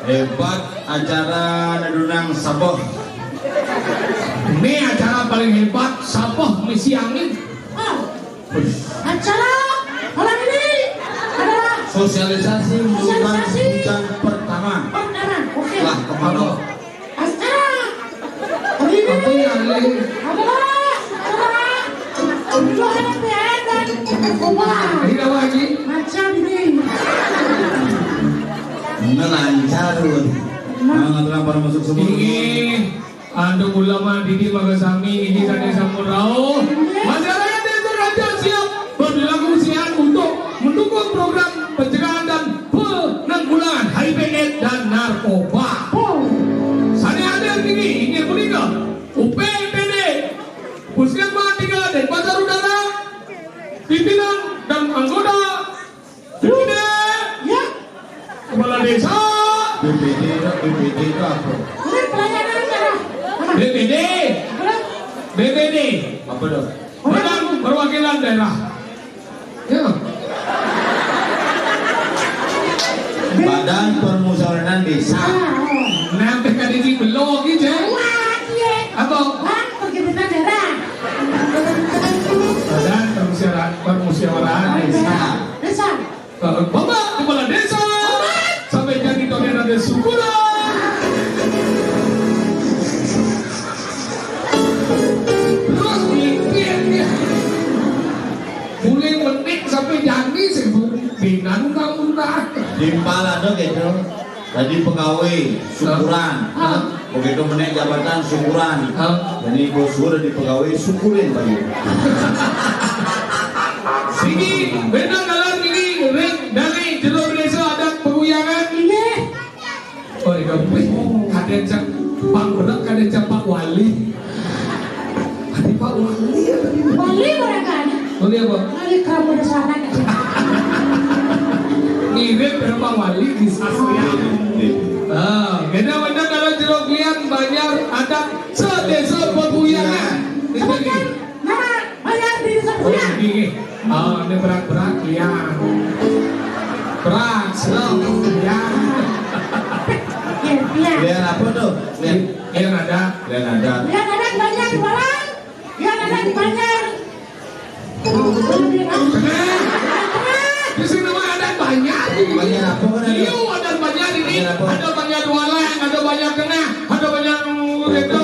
Hebat acara nadunang saboh. Ini acara paling hebat saboh misi angin. Acara malam ini adalah Sosialisasi hujan pertama. Oke. Lah kemana? Acara hari ini Apa yang lain? adalah jualan PN dan narkoba. Ini apa lagi? Macam ini. Melancar loh. Mengaturkan para masuk semua. Ini ando ulama didi magasami ini kade samurao. Masyarakat desa raja siap berlaku siap untuk mendukung program pencegahan dan penanggulangan HIV/AIDS dan narkoba. Sana hadir ini ingin menikah UPPD Puskesmas 3 dan Pasar Udara pimpinan dan anggota BPD Ya, kepala desa BPD itu apa? ini pelayanan daerah. BPD BPD Apa dong? Badan Perwakilan Daerah. Ya. Badan Permusyawaratan Desa. Nanti kan ini belok gitu. Wah, iya. Apa? Wah, pergebetan daerah. Badan Permusyawaratan Desa. Desa. Bapak Kepala Desa. Sampai jadi toleran dan syukuran. Terus dia mulai menik sampai jadi sebelum binan undang-undang. Dimpala dong gitu. Tadi pegawai syukuran. Begitu menaik jabatan syukuran. Jadi bos udah di pegawai syukurin tadi. Ini beda dalam ini dari Jero Desa adat peguyangan. Iya. Oh iya, ada yang Pak Berak, ada yang Pak Wali. Ada Pak Wali ya tadi. Wali mereka. Wali apa? Wali kamu di sana. Mirip dengan Pak Wali di Sasria. Beda kalau Jero Klian banyak ada sedesa peguyangan. Sebutkan nama banyak di desa Oh punya. ini, ini berat-berat Klian. Berat, slow, Klian. Iya. Lihat apa tuh? Lihat. Yang ada. Lihat ada. Yang ada di Banjar di Balang. Yang ada di Banjar. Di sini mah ada banyak. Banyak apa kan ada? Iya, ada banyak ini. Banyak apa? Ada banyak dualang, ada banyak kena, ada banyak itu.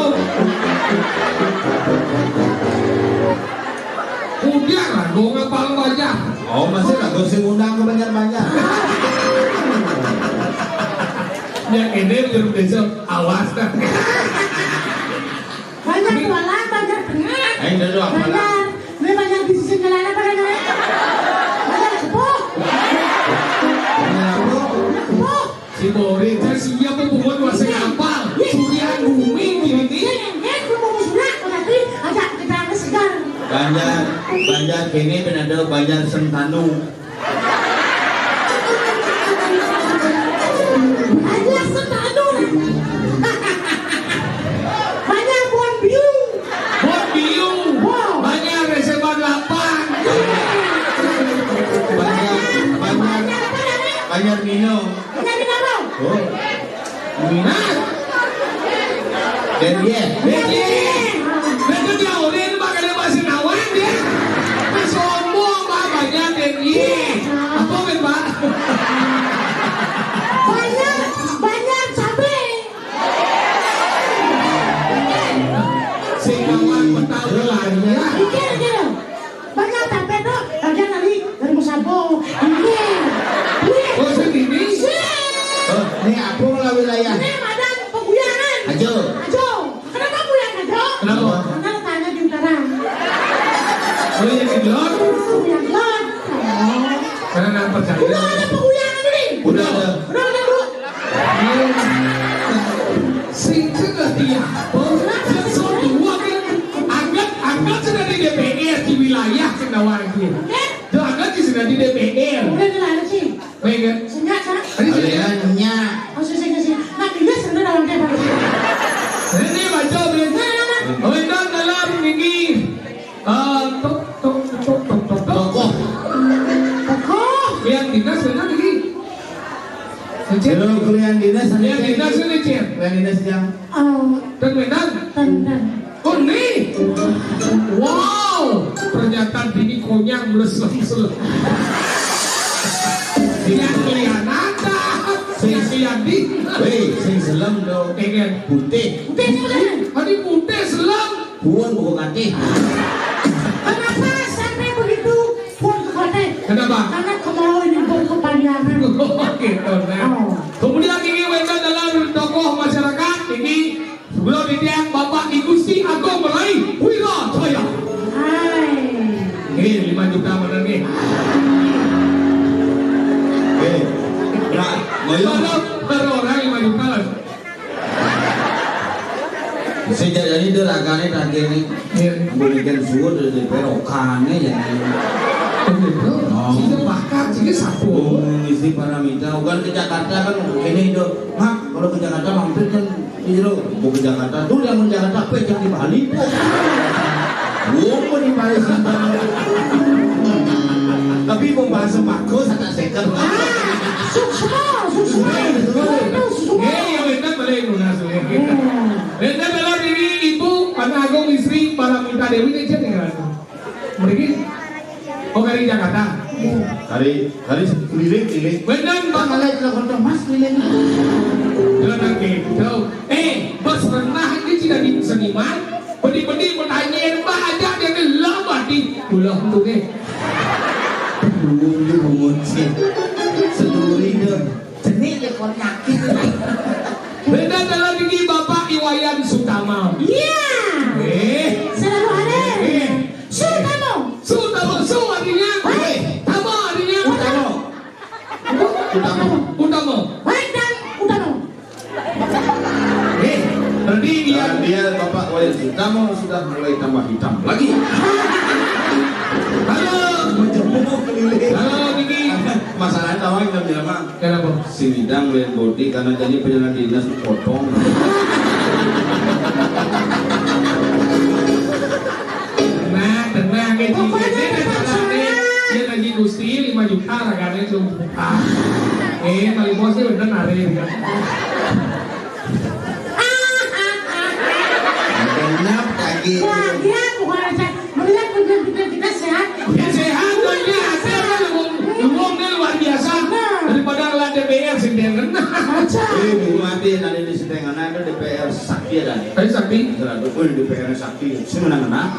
Udah lah, gue ngapal banyak. Oh masih lah, gue sih undang ke banyak-banyak. Yang ini Jero Desa awas dah. Banyak jualan, banyak kena. Ayo dah doang malah. Banyak. Ini banyak di sisi kelana pada kena. Banyak sepuh. Banyak apa? Sepuh. Si Bori, saya siap pembuat kuasa ngapal. Surya bumi gini. Yang mau musulah, berarti ajak kita ke segar. Banjar kini benar Banjar Sentanu. Banyak setanu. Banyak buah biung. Bot biung. Banyak reserva 8. Banyak minum. Banyak di mana? Oh, Minat. Denye. Itu diaurin pakai bahasa Nawan dia. Sombong Pak banyak Denye. Apa kan Pak? Banyak cabai. Singkawan petang lainnya. Dikira. Banyak cabai tuh. Bagian dari musabo. Ini. Oh segini? Ini apa lah wilayah? Ini Madang Peguyangan. Ajo. Kenapa Puyang Ajo? Kenapa? Karena letaknya di utara. Oh iya Gelor. Puyang Lon. Karena nggak percaya. Udah ada Peguyangan ini. Udah ada. Udah dulu. Sing sudah dia. Anggap sudah di DPR di wilayah Cendawan itu. Tuh anggap sudah di DPR. Udah jelas sih. Baik kan? Sengat kan? Aliannya. Maksud saya sih. Nah dia sebenarnya orang dia bagus. Ini baca ben. Wendan dalam ini. Tokoh. Yang dinas benar ini. Kalau kuliah dinas Yang dinas ini Cien. Kuliah dinas yang Dan Wendan. Tentang. Oh nih. Wow. Pernyataan ini konyang melesem-selem. Yang kelihatan ada. Yang di. Weh, sing selam do. Pengen. Putih. Udah sebenarnya. Tadi putih selam. Buan buku katih. Kenapa sampai begitu pun ke kota? Kenapa? Karena kemarau ini berkepanjangan. Gitu, nah. Kemudian ini Wendan dalam tokoh masyarakat ini sebelum ditiang Bapak Igusti Agung Melayu Wirajaya. Hai. Ini 5 juta mana nih? Nah, ngoyong. Baru orang 5 juta lah. Sejak jadi dia lagane terakhir nih. Berikan suhu dari perokane ya. Itu bakar jadi sapu. Mengisi paramita. Bukan ke Jakarta kan ini itu. Mak, kalau ke Jakarta mampir kan ini loh. Mau ke Jakarta tuh yang ke Jakarta apa yang di Bali? Mau di Bali tapi mau bahas sembako tak seker. Susu. Yang Wendan boleh lunas. Wendan dalam diri ibu Panah Agung istri Paramita Dewi ini jadi nggak? Mereka oh dari Jakarta. Hari keliling. Wendan bang Kalau itu kalau mas keliling. Jangan gitu. Bos pernah ini tidak di seniman. Bedi-bedi pertanyaan mbak aja dia lama di pulau tuh deh. Bungun sih. Seduri deh. Jenis dia kau yakin. Beda dalam ini Bapak Iwayan Sutama. Iya. Selalu ada. Sutamo. Su artinya. Tamo artinya. Utama. Wendan Utamo. Berarti dia Bapak Wayan Sutamo sudah mulai tambah hitam lagi. halo ini Masalahnya tahu yang bilang mah. kenapa? Si Widang dan Bodi karena jadi penjaga dinas potong. Tenang gitu. Dia lagi Gusti 5 juta regane itu. Mali bos sih bener nare kan. Kenapa lagi? Bahagia bukan aja melihat kita sehat. Ya sehat dunia hasil kan umumnya luar biasa daripada lah DPR sendirian. Mati nanti di setengan ada DPR sakti dan. Tapi sakti. Terus DPR sakti, sih menang-menang.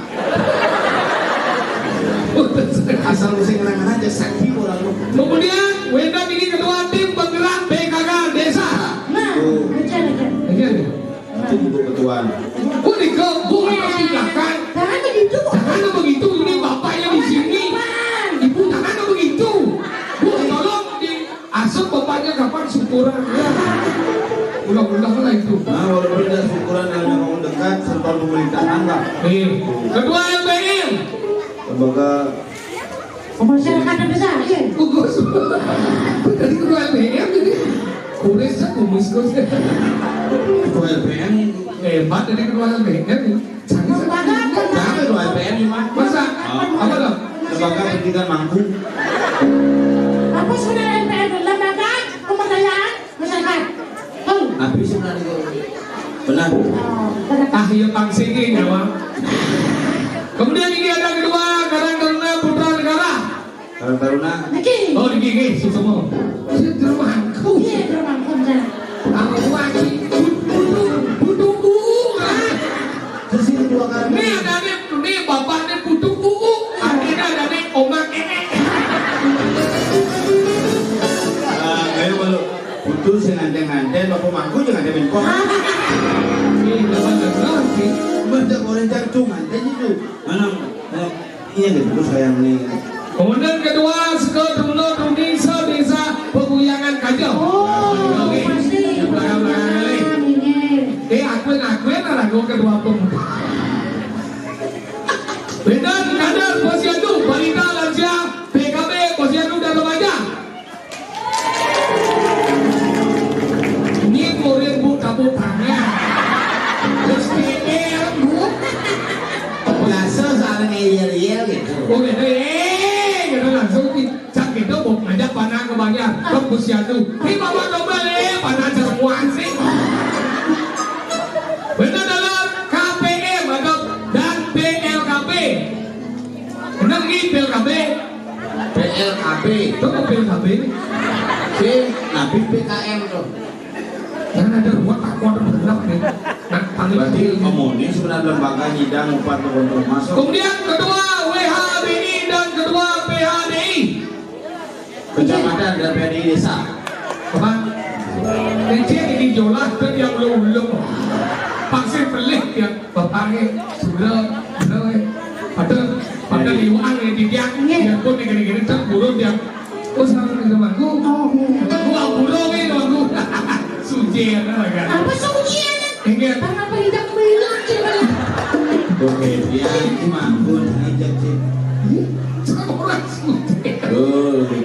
Asal musim menang aja sakti orang lu. Kemudian Wendan ini ketua tim penggerak PKK desa. Nah, Iya. Itu buku ketuaan. Oh di kebun pasti belakang. jangan begitu. Jangan begitu ini bapaknya di sini. Ibu jangan begitu. Bu tolong di asup bapaknya kapan syukuran ya. Ulang-ulang lah itu. Nah, walaupun tidak syukuran yang memang dekat serta pemerintahan lah. Ketua MPR. Lembaga Masyarakat besar, ya. Gugus. Dari ketua MPR jadi kuris kumis kuris. ketua LPN. Hebat dari ketua MPR ini. Lembaga Jangan ketua LPN ini mah. Masa? Apa dong? Lembaga pendidikan mampu. apa sebenarnya MPR? Lembaga pemberdayaan masyarakat. Tapi sebenarnya benar. ya pangsi ini nyawa. Kemudian ini ada kedua Karang Taruna Putra Negara. Karang Taruna. Lagi. Oh di gigi semua. Itu rumahku. Iya, rumahku sana. Aku lagi butuh Terus ini dua kali. Ini ada nih bapaknya butuh akhirnya ada nih omak ini. Kayak kalau butuh sengaja-ngaja, bapak mangku jangan ada bengkok. Ini dapat lagi. Banyak orang cacung aja itu. Mana? Iya gitu sayang nih. Kemudian kedua Sekedrulo Desa Desa Peguyangan Kajau. Oh, Oke. pasti. Yang belakang-belakang ini. Akuin lagu kedua pemuda. Medan Kader Posyandu Balita Lansia PKB Posyandu dan Remaja. Ini kurir bu kaput tangan. Terus bu. Biasa saling ngeyel-ngeyel gitu. Oke gitu langsung cak gitu bu ngajak panah ke banyak ke Posyandu. Ini bawa coba panah cermuan sih. Benar dalam KPM dan PLKB. Benar lagi PLKB. PLKB. Itu apa PLKB ini? Nabi PKM tuh. Jangan ada rumah takut benar nih. Nah, Berarti ngomongin sebenarnya lembaga nyidang upah untuk masuk. kemudian kedua WHBI dan kedua PHDI. Kecamatan dan PDI desa. Apa? Kecil ini jolah dan yang ulung. Paksa pelik ya bapaknya sudah pada liwang yang didiak yang pun negeri-negeri terburuk dia. Oh sama temanku. Oh, Gua burung ini temanku. Sujian apa kan? apa sucian? Ingat. Kenapa tidak bilang coba? Oke, dia dimangun aja sih. Orang suci. Itu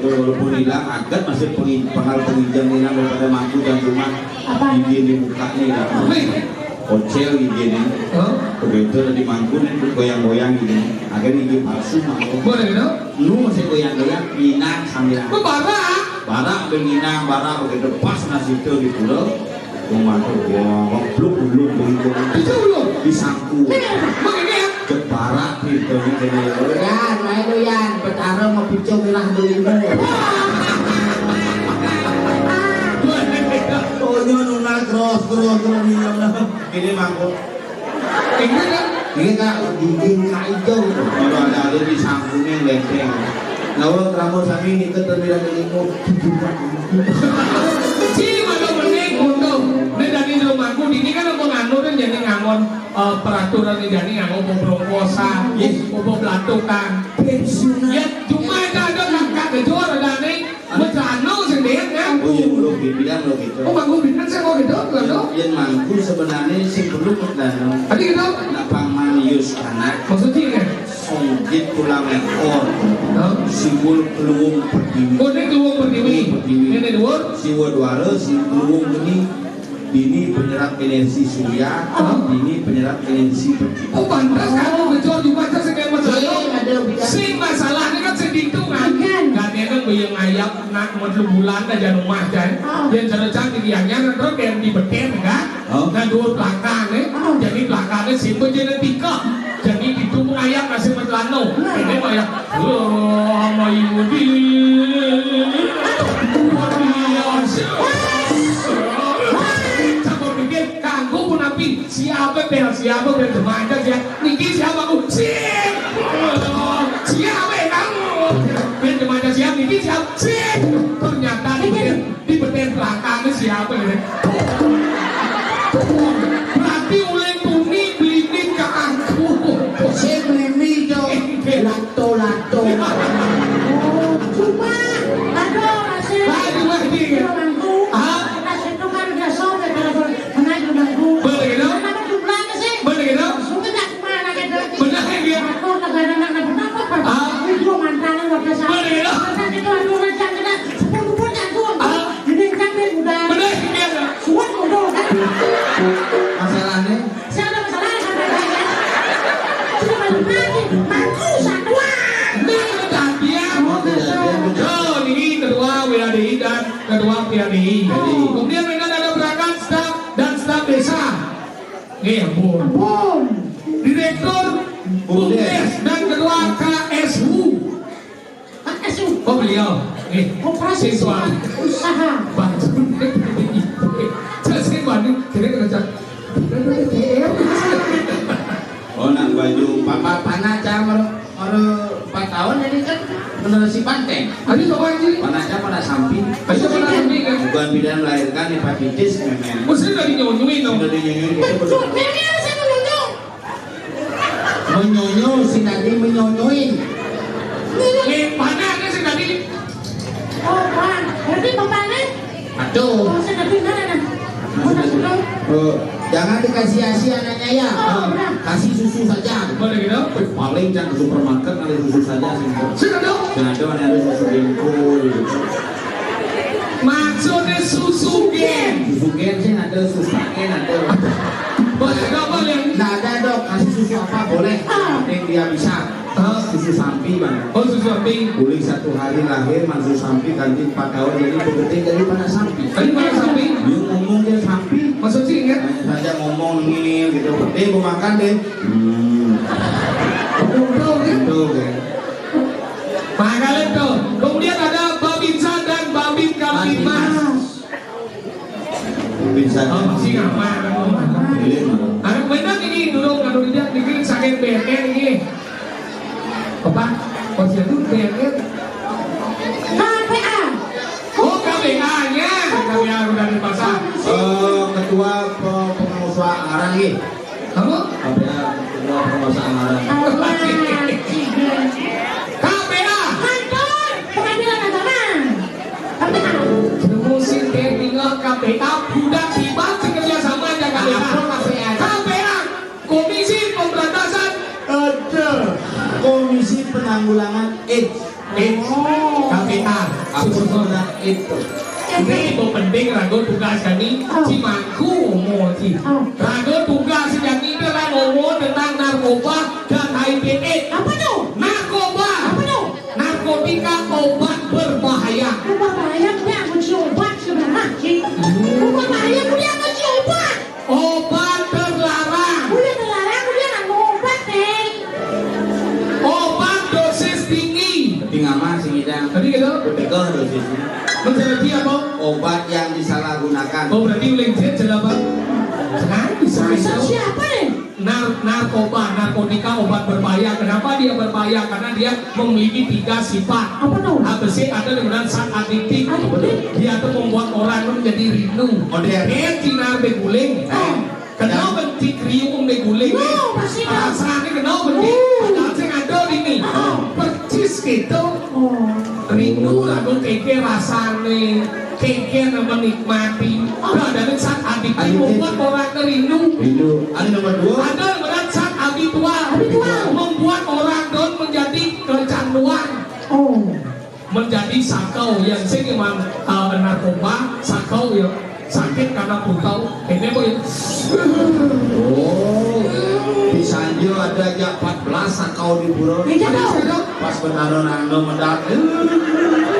walaupun hilang agak masih penginjam hilang daripada mampu dan rumah Apa? gigi di muka nih lah. Kocel gigi nih. Oh, Begitu di mangkun goyang-goyang gini. Akhirnya gigi palsu mangkun. boleh gitu? Lu masih goyang-goyang minang sambil Barak. barak benginang barak begitu pas nasi itu di pulau. Rumah tuh wah bluk begitu Itu belum. disangku. Begini ya. Kebarak gitu gini. Yan, main lo yan, petara mau picau merah dulu. Oh nyono cross ini mangkuk. Ingat kan? Ini kak gigi hijau gitu. Kalau ada di sangkunya lempeng. Nah kalau kamu sami ini keterbilang ilmu. Si mana mending untuk dari rumahku ini kan mau nganu dan jadi ngangon peraturan ini jadi ngangon mau puasa, mau belatukan. Ya cuma ada kakak kejual ada nih, bercanda sendiri kan? Oh iya belum dibilang lo gitu. Oh bangku bintang saya mau gitu, bukan dong? Yang mangku sebenarnya sebelum dan Tadi gitu? Paman Yus anak Maksudnya kan? songkit pulang ekor simbol peluang pertiwi. Oh ini keluar pertiwi, ini dua. Siwa duara si peluang ini penyerap energi surya, ini penyerap energi pertiwi. Oh pantas kan? Kejual juga saya sekian masalah. Si masalahnya kan sedikit kan? Gak dia kan bayang ayam nak mau bulan aja rumah kan? Dia cara-cara diangnya terus yang dibeten kan? Nah dua belakang jadi belakangnya simple genetika. Jadi ditunggu ayam masih metelano. Ini bayang, mau ibu di. Siapa bel jemaah ya? Niki siapa aku? Siapa kamu? Bel jemaah siapa? Niki siapa? Ternyata di beten belakangnya siapa ini? Berarti oleh tuni beli ke aku. Saya beli dong, lato. Oh, cuma aduh masih. Aduh, lagi. Rumahku. Nasi itu kan udah sore kalau kena rumahku. Boleh gitu? Kenapa jumlahnya sih? Boleh gitu? Suka tak kemana gitu? Benar ya? Aku negara-negara kenapa? Itu mantannya luar biasa. Boleh gitu? Mantan itu aduh rencana kita 10 pun jatuh. Jadi sampai udah. Benar ya? Suat udah kan? Masalahnya Saya ada masalah sampai saya. Sudah balik lagi. Mantu satuan. Ini tadi ya. Oh, ini kedua WHDI dan kedua PHDI. Kemudian mereka ada berangkat staf dan staf desa. Ini ampun. Oh, Direktur BUMDes dan ketua KSU. KSU. Oh beliau, Koperasi siswa usaha. bantu saya bantu kira kerja. Oh nang baju Papa panaca baru 4 tahun jadi kan menerusi banteng. Hari coba ini, panaca pada samping. ayo pada ini kan. Bukan bidan melahirkan hepatitis memang. Mesti dari nyonyuin dong. Sudah dinyonyoi kita Betul, memang saya menunjuk. Menyonyo si tadi menyonyoin. Mana ada sih tadi? Oh, Pak. Berarti bapaknya? Aduh. Oh, saya ngerti mana nah? Mana sudah? Jangan dikasih asi anaknya ya. Oh, benar. Kasih susu saja. Boleh gitu? Paling jangan ke supermarket ada susu saja sih. Sudah dong. Jangan ada susu bengkul. Maksudnya susu gen. Susu gen sih ada, susu gen ada. Boleh dong, boleh. Nggak ada dok. Kasih susu apa boleh. Yang dia bisa. Susu sapi bang. Oh susu sapi. Boleh 1 hari lahir masuk sapi ganti 4 tahun jadi begitu daripada sapi. Tadi mana sapi? Dia ngomong dia sapi. Maksud sih ingat? Hanya saja ngomong ngil gitu. Mau makan deh. Betul kan? Itu kan. Makanya tuh. Kemudian ada Babinsa dan Babin Kamtimas. Bisa. Oh masih ngapain? Pilih mana? Anak benar ini duduk kalau tidak bikin sakit BNN ini. Apa? Oh itu BNN. KPA. Oh KPA-nya. KPA udah di pasar. Ketua pengusaha anggaran nih. Kamu? Ketua pengusaha anggaran. KPA. Kantor Pengadilan Agama. KPA. Musim tinggal KPA budak tiba kerja sama aja KPA. KPA Komisi Pemberantasan Ada Komisi Penanggulangan AIDS. KPA. Penanggulangan AIDS. Ini itu penting ragu tugas kami Cimaku Moji. Ragu tugas yang ini adalah ngomong tentang narkoba dan HIV/AIDS. Apa tuh? Narkoba. Apa tuh? Narkotika obat berbahaya. Obat bahaya punya kunci obat sebenarnya. Obat bahaya punya kunci obat. Obat terlarang. Punya terlarang punya nggak mau obat deh. Obat dosis tinggi. Tinggal mas ngidang. Tadi gitu. Betul dosisnya. Menjadi apa? Obat yang disalahgunakan. Oh berarti ulengjit jadi apa? Sekarang bisa Bisa siapa nih? narkoba, narkotika, obat berbahaya. Kenapa dia berbahaya? Karena dia memiliki 3 sifat. Apa tuh? ABC ada dengan zat adiktif. Adiktif. Dia tuh membuat orang menjadi rindu. Modern. Kinar beguling. Kenal bentik kriung beguling. Oh, pasti dah. Rasanya kenal bentik. Padahal saya ada ini. Percis gitu. Oh. Rindu lagu keke rasane. Keke menikmati. Ada zat adiktif membuat orang rindu. Itu. Ada nomor 2. Ada zat habitual membuat orang don menjadi kecanduan, menjadi sakau yang seniman narkoba sakau ya sakit karena putau ini boy. Oh. Di Sanjo ada aja 14 sakau di Puro. Pas benar-benar mendak.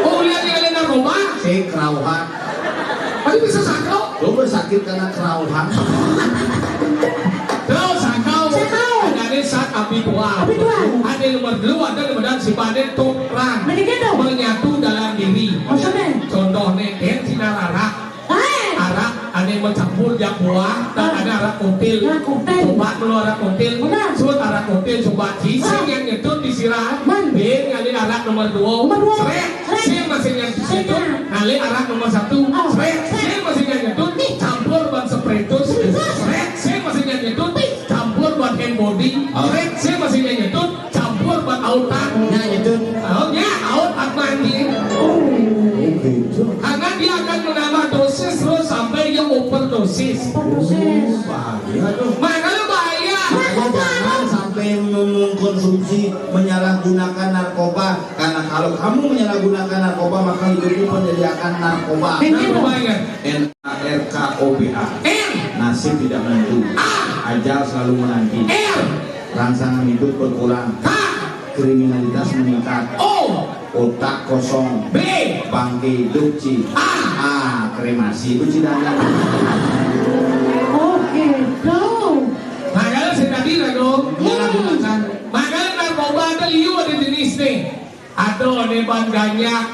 Oh lihat yang narkoba Si kerauhan. tapi bisa sakau Lo bersakit karena kerauhan. terus sakau ada zat habitual ada nomor 2 ada nomor sifatnya toleran menyatu dalam diri. Contohnya dia sinar arak ada yang mencampur yang buah dan ada arak koktil. Coba dulu arak koktil, suat arak koktil coba sing yang nyetut disirah, ben ngali arak nomor 2, sing masih yang nyetut ngali arak nomor 1, sing masih yang nyetut campur ban spretus, sing masih yang nyetut campur ban hand body, sing masih yang nyetut campur ban autan, out mandi. Karena dia akan menambah dosis terus sampai yang overdosis. Bahaya tuh. Makanya bahaya. Jangan sampai mengkonsumsi menyalahgunakan narkoba, karena kalau kamu menyalahgunakan narkoba maka hidupmu menjadi akan narkoba. Narkoba ingat. NARKOBA. Nasib tidak menentu. Ajal selalu menanti. Rangsangan hidup berkurang. Kriminalitas meningkat. Otak kosong. Bangke duci. Kremasi duci dan Oke, go. Makanya saya tadi dong. Menyalahgunakan. Makanya narkoba ada liu ada jenis nih. Ada ban ganyak,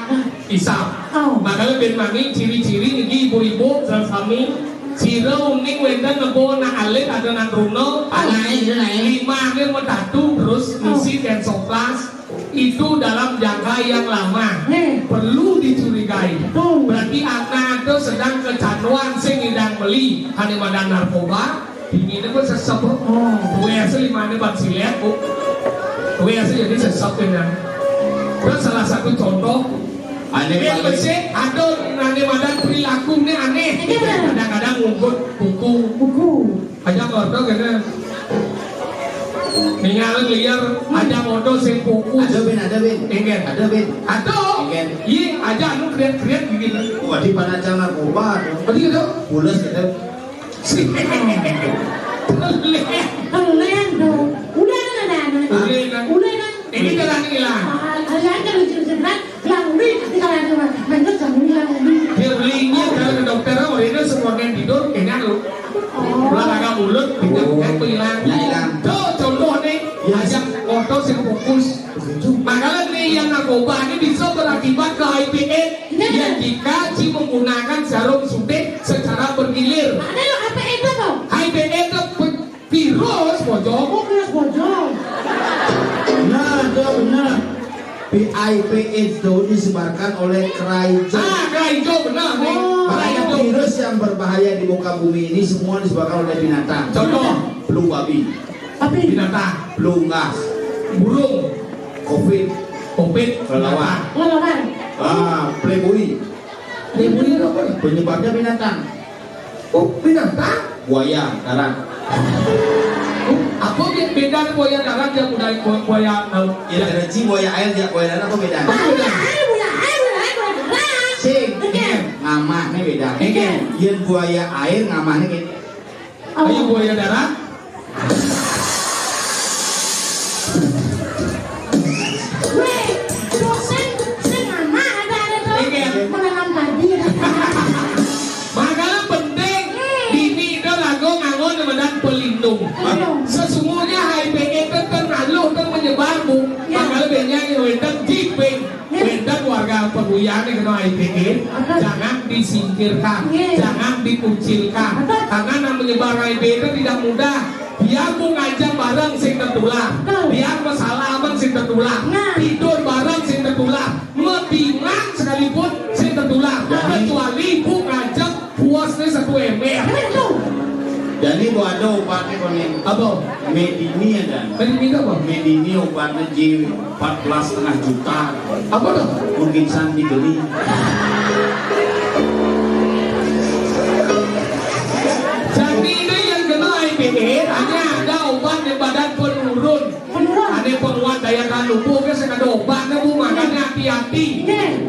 isap. Makanya ben mami ciri-ciri ini ibu-ibu suami siro ning wenda nebo na alit ada na runo Naik. 5 nih mau tatu terus ngisi kensoplas itu dalam jangka yang lama perlu dicurigai. Berarti anak itu sedang kecanduan sing idang beli hanya badan narkoba ini pun sesep. Biasa 5 nih ban silet bu. Biasa jadi sesep dengan. Terus salah satu contoh Aneh yang paling bersih ada nanti badan perilaku ini aneh. Kadang-kadang ngungkut buku aja ngordo kena ninggalin liar aja ngordo sing buku ada ben ingin ada ben atau Ingin. iya aja anu kriat begini wadi pada jangan narkoba tadi itu pulas kita Kalian dong. Udah kan? ini jalan hilang Kalian kan lucu-lucuan. Yang udah nanti kalian cuma banyak jangan hilang lagi. dia belinya kalau ke dokter orang itu semua yang tidur kayaknya lu olahraga mulut tinggal hilang tuh contoh nih ajak foto sing fokus makanya nih yang narkoba ini bisa berakibat ke HIV/AIDS ya jika si menggunakan jarum suntik secara bergilir. Ada lo apa itu kok? HIV/AIDS itu virus pojok. Oh, virus bojong. benar HIV AIDS itu disebarkan oleh kerajaan. Keraijo benar nih. Makanya Keraijo. virus yang berbahaya di muka bumi ini semua disebabkan oleh binatang. Contoh, Flu babi, Tapi binatang, flu unggas, burung, COVID, covid, kelelawar, lalapan. playboy, Playboy itu apa? penyebabnya binatang, Oh, binatang? buaya darat. Apa beda dengan buaya darat yang udah buaya laut? Ya energi buaya air dia buaya darat apa beda? Sing, ngamahnya beda. Yen buaya air ngamahnya gitu. Ayo buaya darat? Makanya penting dini itu lagu ngangon dengan pelindung. Sesungguhnya HIV/AIDS itu terlalu menyebar bu. Makanya banyak yang wendan jiping, wendan warga peguyaan yang kena HIV/AIDS jangan disingkirkan, jangan dikucilkan. Karena yang menyebar HIV itu tidak mudah. Biar mau ngajak bareng sing tertular, biar bersalaman sing tertular, tidur bareng sing tertular, metingan sekalipun sing tertular. Kecuali bu ngajak puasnya satu ember. Jadi buat ada obatnya koning. Apa? Medini ada. Medini apa? Medini obatnya J 14,5 juta. Apa tuh? Mungkin santi beli. Jadi ini yang kena HIV/AIDS hanya ada obat yang badan penurun. Ada penguat daya tahan tubuh kan ada obatnya bu, makanya hati-hati.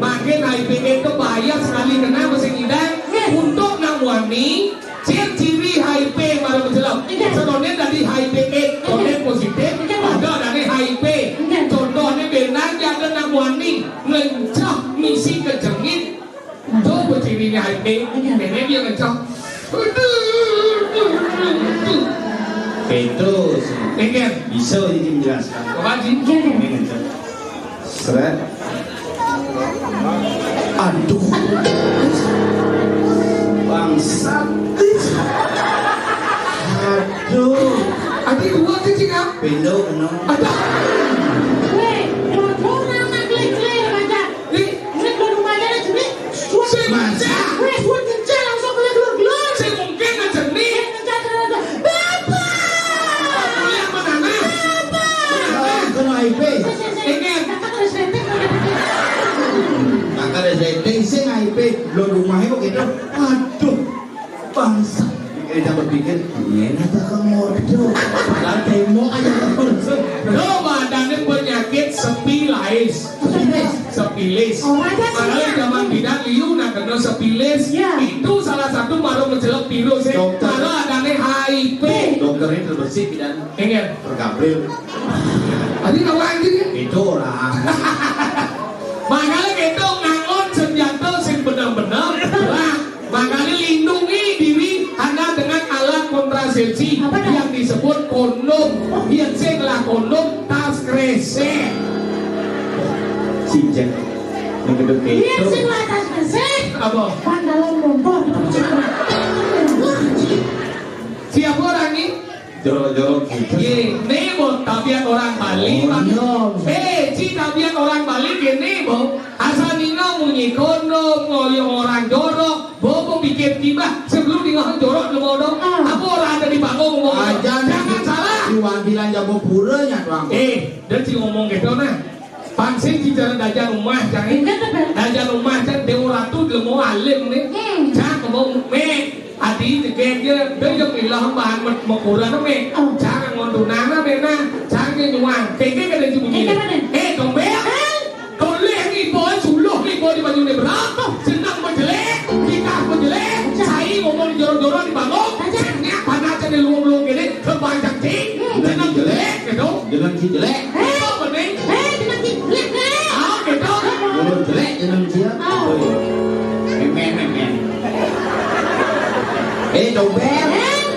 Makin HIV/AIDS itu bahaya sekali kena mesin hidang. Untuk namwani ciri-ciri HIV malah menjelam. Contohnya dari HIV/AIDS, contohnya positif, ada dari HIV. Contohnya benar ada namwani ngencah misi kejengit. Coba cirinya HIV, nenek dia ngencah. Petrus. Ingin, Bisa ini menjelaskan. Bapak Ji. Seret. Aduh. Bangsat. Aduh. Adik dua sih ngap. Pendo kena. Ada. Masa? Saya mungkin aja nih. Kuliah mana? Kena IP. Ingin. Kakak ada setting sing IP. Lo rumahnya kok gitu. Aduh. Bangsat. Kita berpikir, ini tak kemodo. Padahal demo aja kemodo. Lo badannya penyakit sepilis. Sepilis. Padahal zaman bidan liu nak kena sepilis. Itu salah satu baru menjelek virus. Kalau adanya HIV. Dokter ini terbersih dan Ingin. tergabril. Tadi tahu anjing ya? Itu orang. Makanya kita ngangon senjata sing benar-benar. Makanya lindungi diri Anda dengan alat kontrasepsi. konsepsi Apa dah? yang disebut kondom. Yang lah kondom tas kresek. Si Jack yang gede Dia itu. sing atas kesek. Apa? Pandalan lombok. Siapa orang ini? Jorok-jorok gitu. Ye, nebo tabiat orang Bali. Oh, Si tabiat orang Bali ke nebo. Asal nino munyi kondom, ngoyo orang jorok, bobo bikin tiba sebelum nino jorok lu mau dong. Apa orang ada di bangku ngomong? Aja Jangan salah. Iwan bilang jago puranya tuang. Dia si ngomong gitu nah. Pangsing si jalan dajah rumah jangan. Dajah rumah jangan dewa ratu lu mau alim nih. Jangan ngomong me. Adi tiket dia yang ilah bahan makuran na me. Jangan ngondunan na me na. Jangan nyuang. Keke ka din si bunyi. Kong be. Kong leh ni boy sulok ni boy di baju ni berapa? Senang menjelek, kita menjelek. Saya ngomong jorok-jorok di bangok. Senang panas di luang-luang gini. Kebanyak cing. Senang jelek gitu. Jangan si jelek. Apa bening? Gitu. Jangan jelek jangan siap. Memen. Dompet.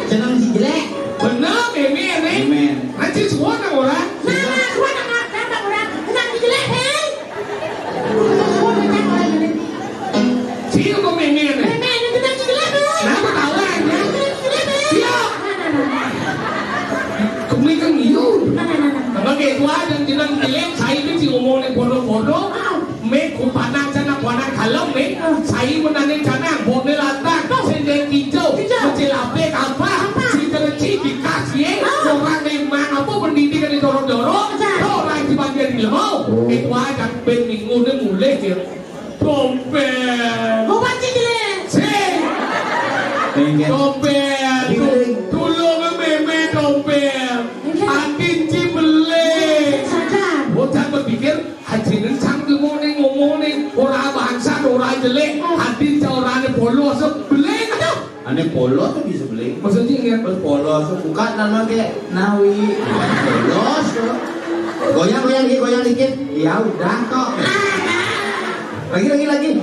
Senang si jelek. Benar meme nih. Memen. Nanti semua orang. Siapa kau meme nih? Kenapa tahu aja? Siap. Kemungkinan itu. Kalau kayak gua dan jenang jelek, saya ini si ngomongin bodoh-bodoh. Mek kupanan sana kuanan kalau mek saya menaneng sana bodoh latang sendiri hijau mencelape apa si terci dikasih orang memang apa pendidikan di dorong-dorong orang di bagian di lemau itu aja ben minggu ni mulai dia dompet dompet tolong meme dompet atin cibeleng jangan berpikir haji rencang ngomong nih orang bangsa orang jelek hati orang polos beleng aja Ane polos tuh bisa beli. maksudnya Terus polos tuh buka nama kayak Nawi. Polos tuh. Goyang dikit. Ya udah kok. Lagi.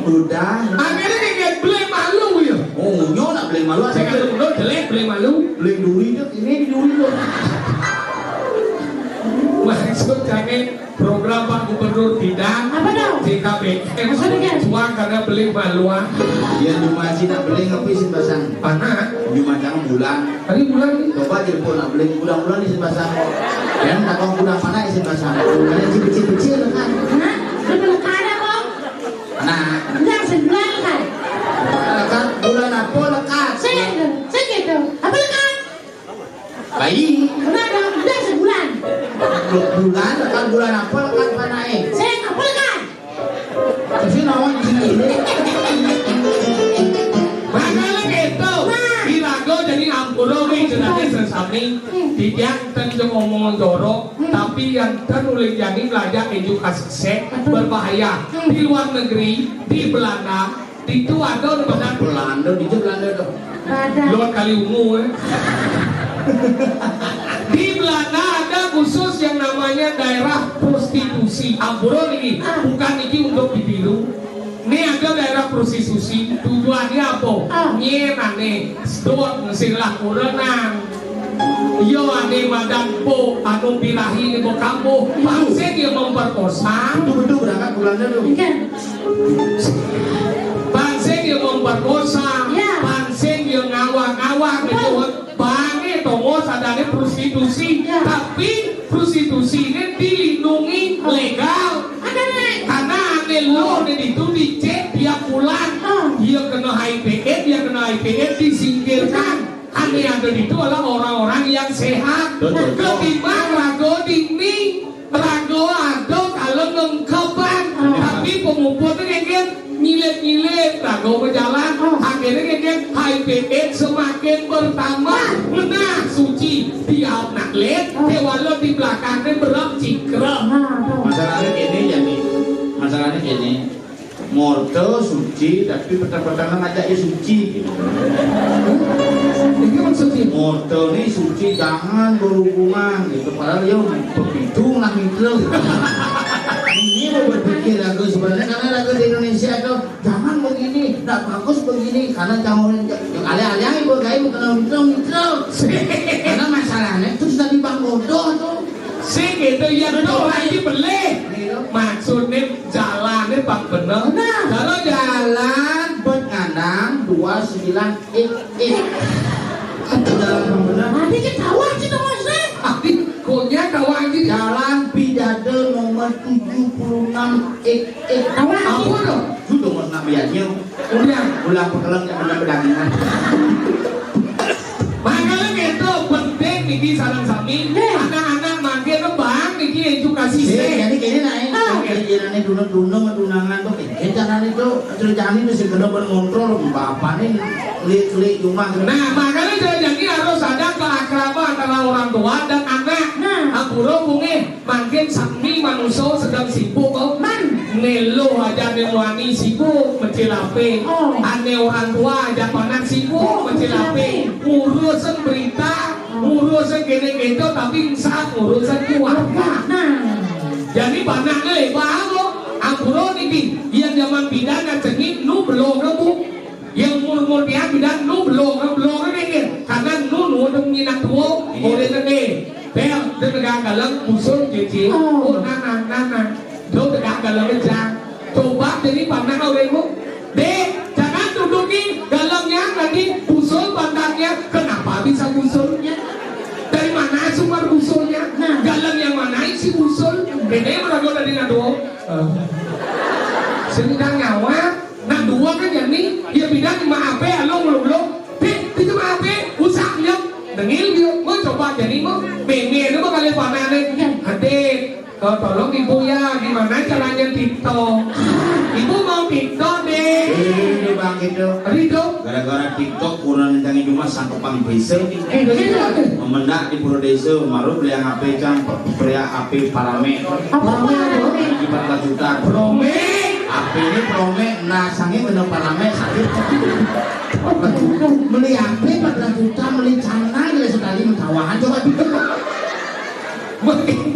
Udah. akhirnya kayak beleng malu ya Oh, nyo nak beli malu. saya kata udah jelek beleng malu Beli duri tuh. Ini di duri tuh. maksud jangan program Pak Gubernur tidak Apa dong? JKBN Maksudnya? cuma karena beli maluan Dia cuma sih nak beli ngapain sih pasang. mana Cuma jangan bulan. tadi bulan nih Coba telepon nak beli bulan-bulan di pasang. Dan tak tahu bulan mana isi pasang. Ada kecil-kecil kan. Nah, lekat bulan apa lekat? Bayi. Bulan lekat bulan apa lekat mana Tapi nawan di sini ini. makanya gitu Irago jadi ampuro nih jenazah sesami tidak tentu ngomong jorok tapi yang tenulis jadi belajar edukasi seks berbahaya di luar negeri di Belanda itu ada benar Belanda di Belanda tuh. luar kali ungu di Belanda ada khusus yang namanya daerah prostitusi ampuro ini bukan ini untuk ditiru. Ini ada daerah prostitusi tujuannya apa? Nyerane sedot sing laku renang. Yo ane madampo anu birahi ni kamu bangsa dia memperkosa. Betul berangkat Belanda tuh. Bangsa dia memperkosa. Ya. Bangsa dia ngawang-ngawang gitu. Bange tongo sadane prostitusi. Ya. Tapi prostitusi ini dilindungi legal. Karena ane lo itu dicek dia pulang dia kena HIV/AIDS disingkirkan ane ada itu adalah orang-orang yang sehat ketimbang rago dini rago ada kalau ngengkepan tapi pemumput itu nyilet-nyilet rago berjalan akhirnya HIV/AIDS semakin bertambah menah suci dia nak lihat walau di belakangnya berat cikrem Masalahnya gini, morto suci tapi petang-petang ngajak dia suci. ini maksudnya Morto nih suci jangan berhubungan gitu. Padahal dia berhitung lah gitu. Ini mau berpikir lagu sebenarnya karena lagu di Indonesia itu jangan begini, tidak bagus begini karena jangan alih-alih ibu kayak mitra. Karena masalahnya itu sudah di Bang Bodoh tuh. Sing gitu ya tuh lagi beli. Maksudnya jalannya bang bener. Kalau Jalan Bekandang 29 jalan Bang bener. Nanti kita tahu sih dong mas. konya kawan ini Jalan Pidade nomor 76 apa dong? Sudah mas nabiannya. Udah. Ulang pekelang yang benar pedagangan. Makanya gitu penting niki sarang sami anak-anak makin bang niki edukasi Jadi kini naik. Jadi jalannya dunung dunangan tuh. Jalan itu jalan itu sih kena mengontrol bapak nih klik cuma. Nah makanya jadi harus ada keakraban antara orang tua dan anak. Ampuro bunge makin sami manusia sedang sibuk kau nelo aja newani sibuk mencilape. Ane orang tua aja panak sibuk mencilape. Urusan berita, urusan gede-gede tapi insaf urusan keluarga. Jadi panaknya lebar lo. Ampuro niki yang zaman pidana cengit nu belum kamu. Yang umur dia bidan nu belum kan karena nu udah minat tua oleh nene. Bel, dia tegak galang musuh jadi, nana, do tegak galang aja. Coba jadi pandang awemu, dek, jangan duduki galangnya nanti usul pandangnya. Kenapa bisa usulnya? Dari mana sumber usulnya? Galang yang mana isi usul? Beda meragu dari nado. Sedang nyawa, nah dua kan jadi, ya bidang maaf ya, belum, dek, itu maaf ya, usahanya. Dengil dia, mau coba jadi mau beme itu mau kalian panen nih. Adik, tolong ibu ya, gimana caranya TikTok? Ibu mau TikTok deh. Ini bang itu. Rido. Gara-gara TikTok kurang nentangi cuma sangkepang desa. Memendak di Pura Desa, maru beli HP kan, pria HP Parame. Apa? Di 4 juta. Prome. HP ini Prome, nah sange kena Parame sakit. Beli HP 14 juta, beli celana gila sekali mentawahan coba.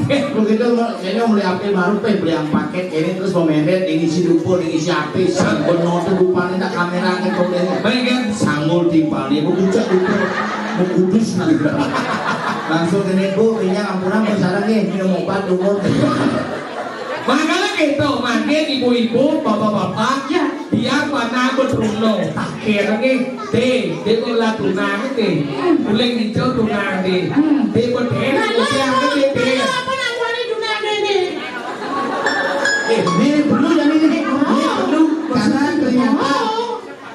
Begitu kayaknya beli HP baru beli yang paket ini terus pemendet ini isi dupur ini isi HP sanggul note lupa nih tak kamera gitu deh. Baik Sanggul timpal nih, bu kucak dupur, bu kudus nanti. Langsung ini bu, ini ampunan bersarang nih minum obat dupur. Makanya gitu, makin ibu-ibu, bapak-bapak, dia mana beruntung, tak kira nih, dia kalau tunang deh, boleh hijau tunang deh, dia berdeh, usia deh. Apa namanya tunang ini? Ini perlu dan ini perlu karena ternyata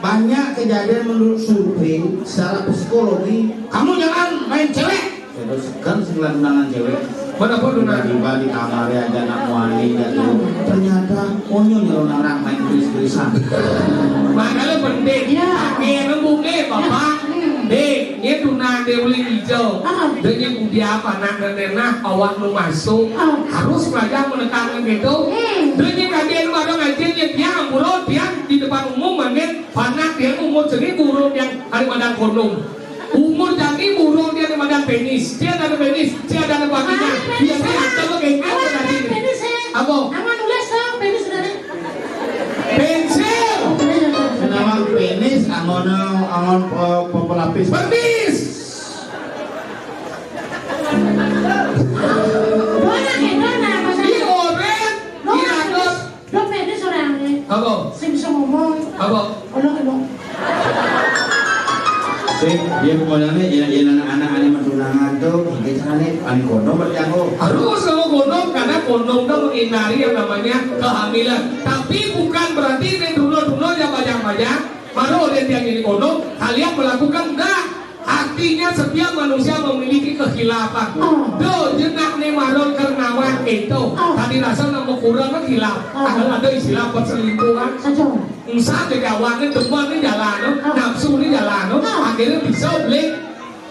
banyak kejadian menurut survei secara psikologi. Kamu jangan main cewek. Kan setelah tunangan cewek. Mana pun tunang. Tiba di kamarnya ada anak wali dan ternyata konyol orang main tulis-tulisan. Makanya penting, pakai rembuk deh bapak, deh, dia tunang dia boleh hijau, dia dia apa nak dan nenek awak lu masuk, harus pelajar menekankan gitu, dia kajian baru ngajian dia amburon dia di depan umum mungkin panak dia umur segini burung yang ada pada kondom. Umur jadi burung dia ada penis, dia ada penis, dia ada vagina, dia ada lo kayak gitu tadi. Apa? Apa nulis dong penis dari? Pensil. Nama penis angon pelapis. Penis. Mana gimana masa? Di oren, di atas. Lo penis orangnya. Apa? Saya bisa ngomong. Apa? Olong. Dia pokoknya anak-anak mentunangan tuh pakai caranya paling kondom berjago. Harus kalau kondom karena kondom itu menghindari yang namanya kehamilan. Tapi bukan berarti ini dulu yang banyak-banyak. Baru oleh yang ini kondom kalian melakukan enggak. Artinya setiap manusia memiliki kekhilafan. Do jenak nih marol kernawan itu. Tadi rasa nama kurang kan hilaf. Ada istilah perselingkuhan. Misal kegawannya teman ini jalan, nafsu ini jalan, akhirnya bisa beli.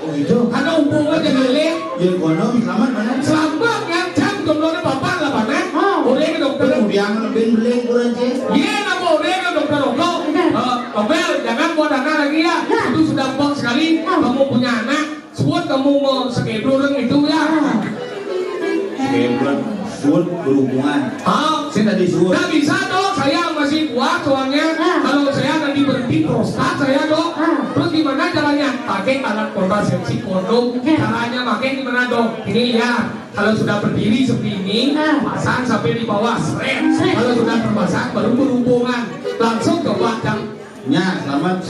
Oh gitu. Karena hubungan jangan beli. Dia kondom selamat mana? Selamat yang jam jomblonya bapak lah mana? Udah ke dokter. Kemudian lebih beli kurang sih. Iya, nama udah ke dokter Oko. Obel, jangan buat anak lagi ya. Itu sudah bang sekali. Kamu punya anak, suat kamu mau schedule itu ya. Schedule, suat berhubungan. Saya tadi suat. Nggak bisa dong, saya masih kuat soalnya. Kalau saya nanti berhenti prostat saya dong. Terus gimana alat kontrasepsi kondom. Caranya pakai gimana dok? Ini lihat, kalau sudah berdiri seperti ini, pasang sampai di bawah, seret. Kalau sudah terpasang baru berhubungan, langsung coba jam. Nya, selamat.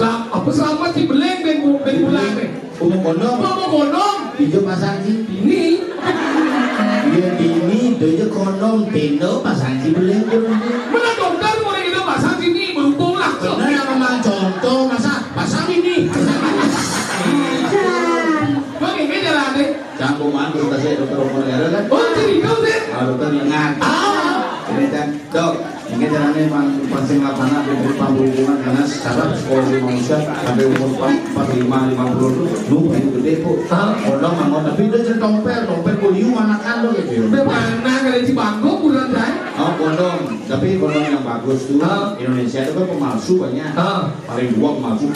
Selamat si beleng ben bulan deh. Umum kondom. Hijau pasang sih. Ini. Dia ini dia kondom tendo pasang sih beleng. Mana dokter mau kita pasang sini berhubung langsung. Benar memang contoh masa pasang ini. Bang ini jalan deh. Campuran dokter saya dokter umum negara kan. Oh jadi kau deh. Dokter lengan. Ini kan dok. Ini caranya memang pasang lapangan dari hubungan karena secara psikologi manusia sampai umur 45-50 itu lu paling gede kok. Kondom mau tapi dia jadi dompet kuliu anakan lo gitu. Mana kalau di Bangkok bulan saya? Oh kondom, tapi kondom yang bagus tuh Indonesia itu kan pemalsu banyak. Paling dua pemalsu.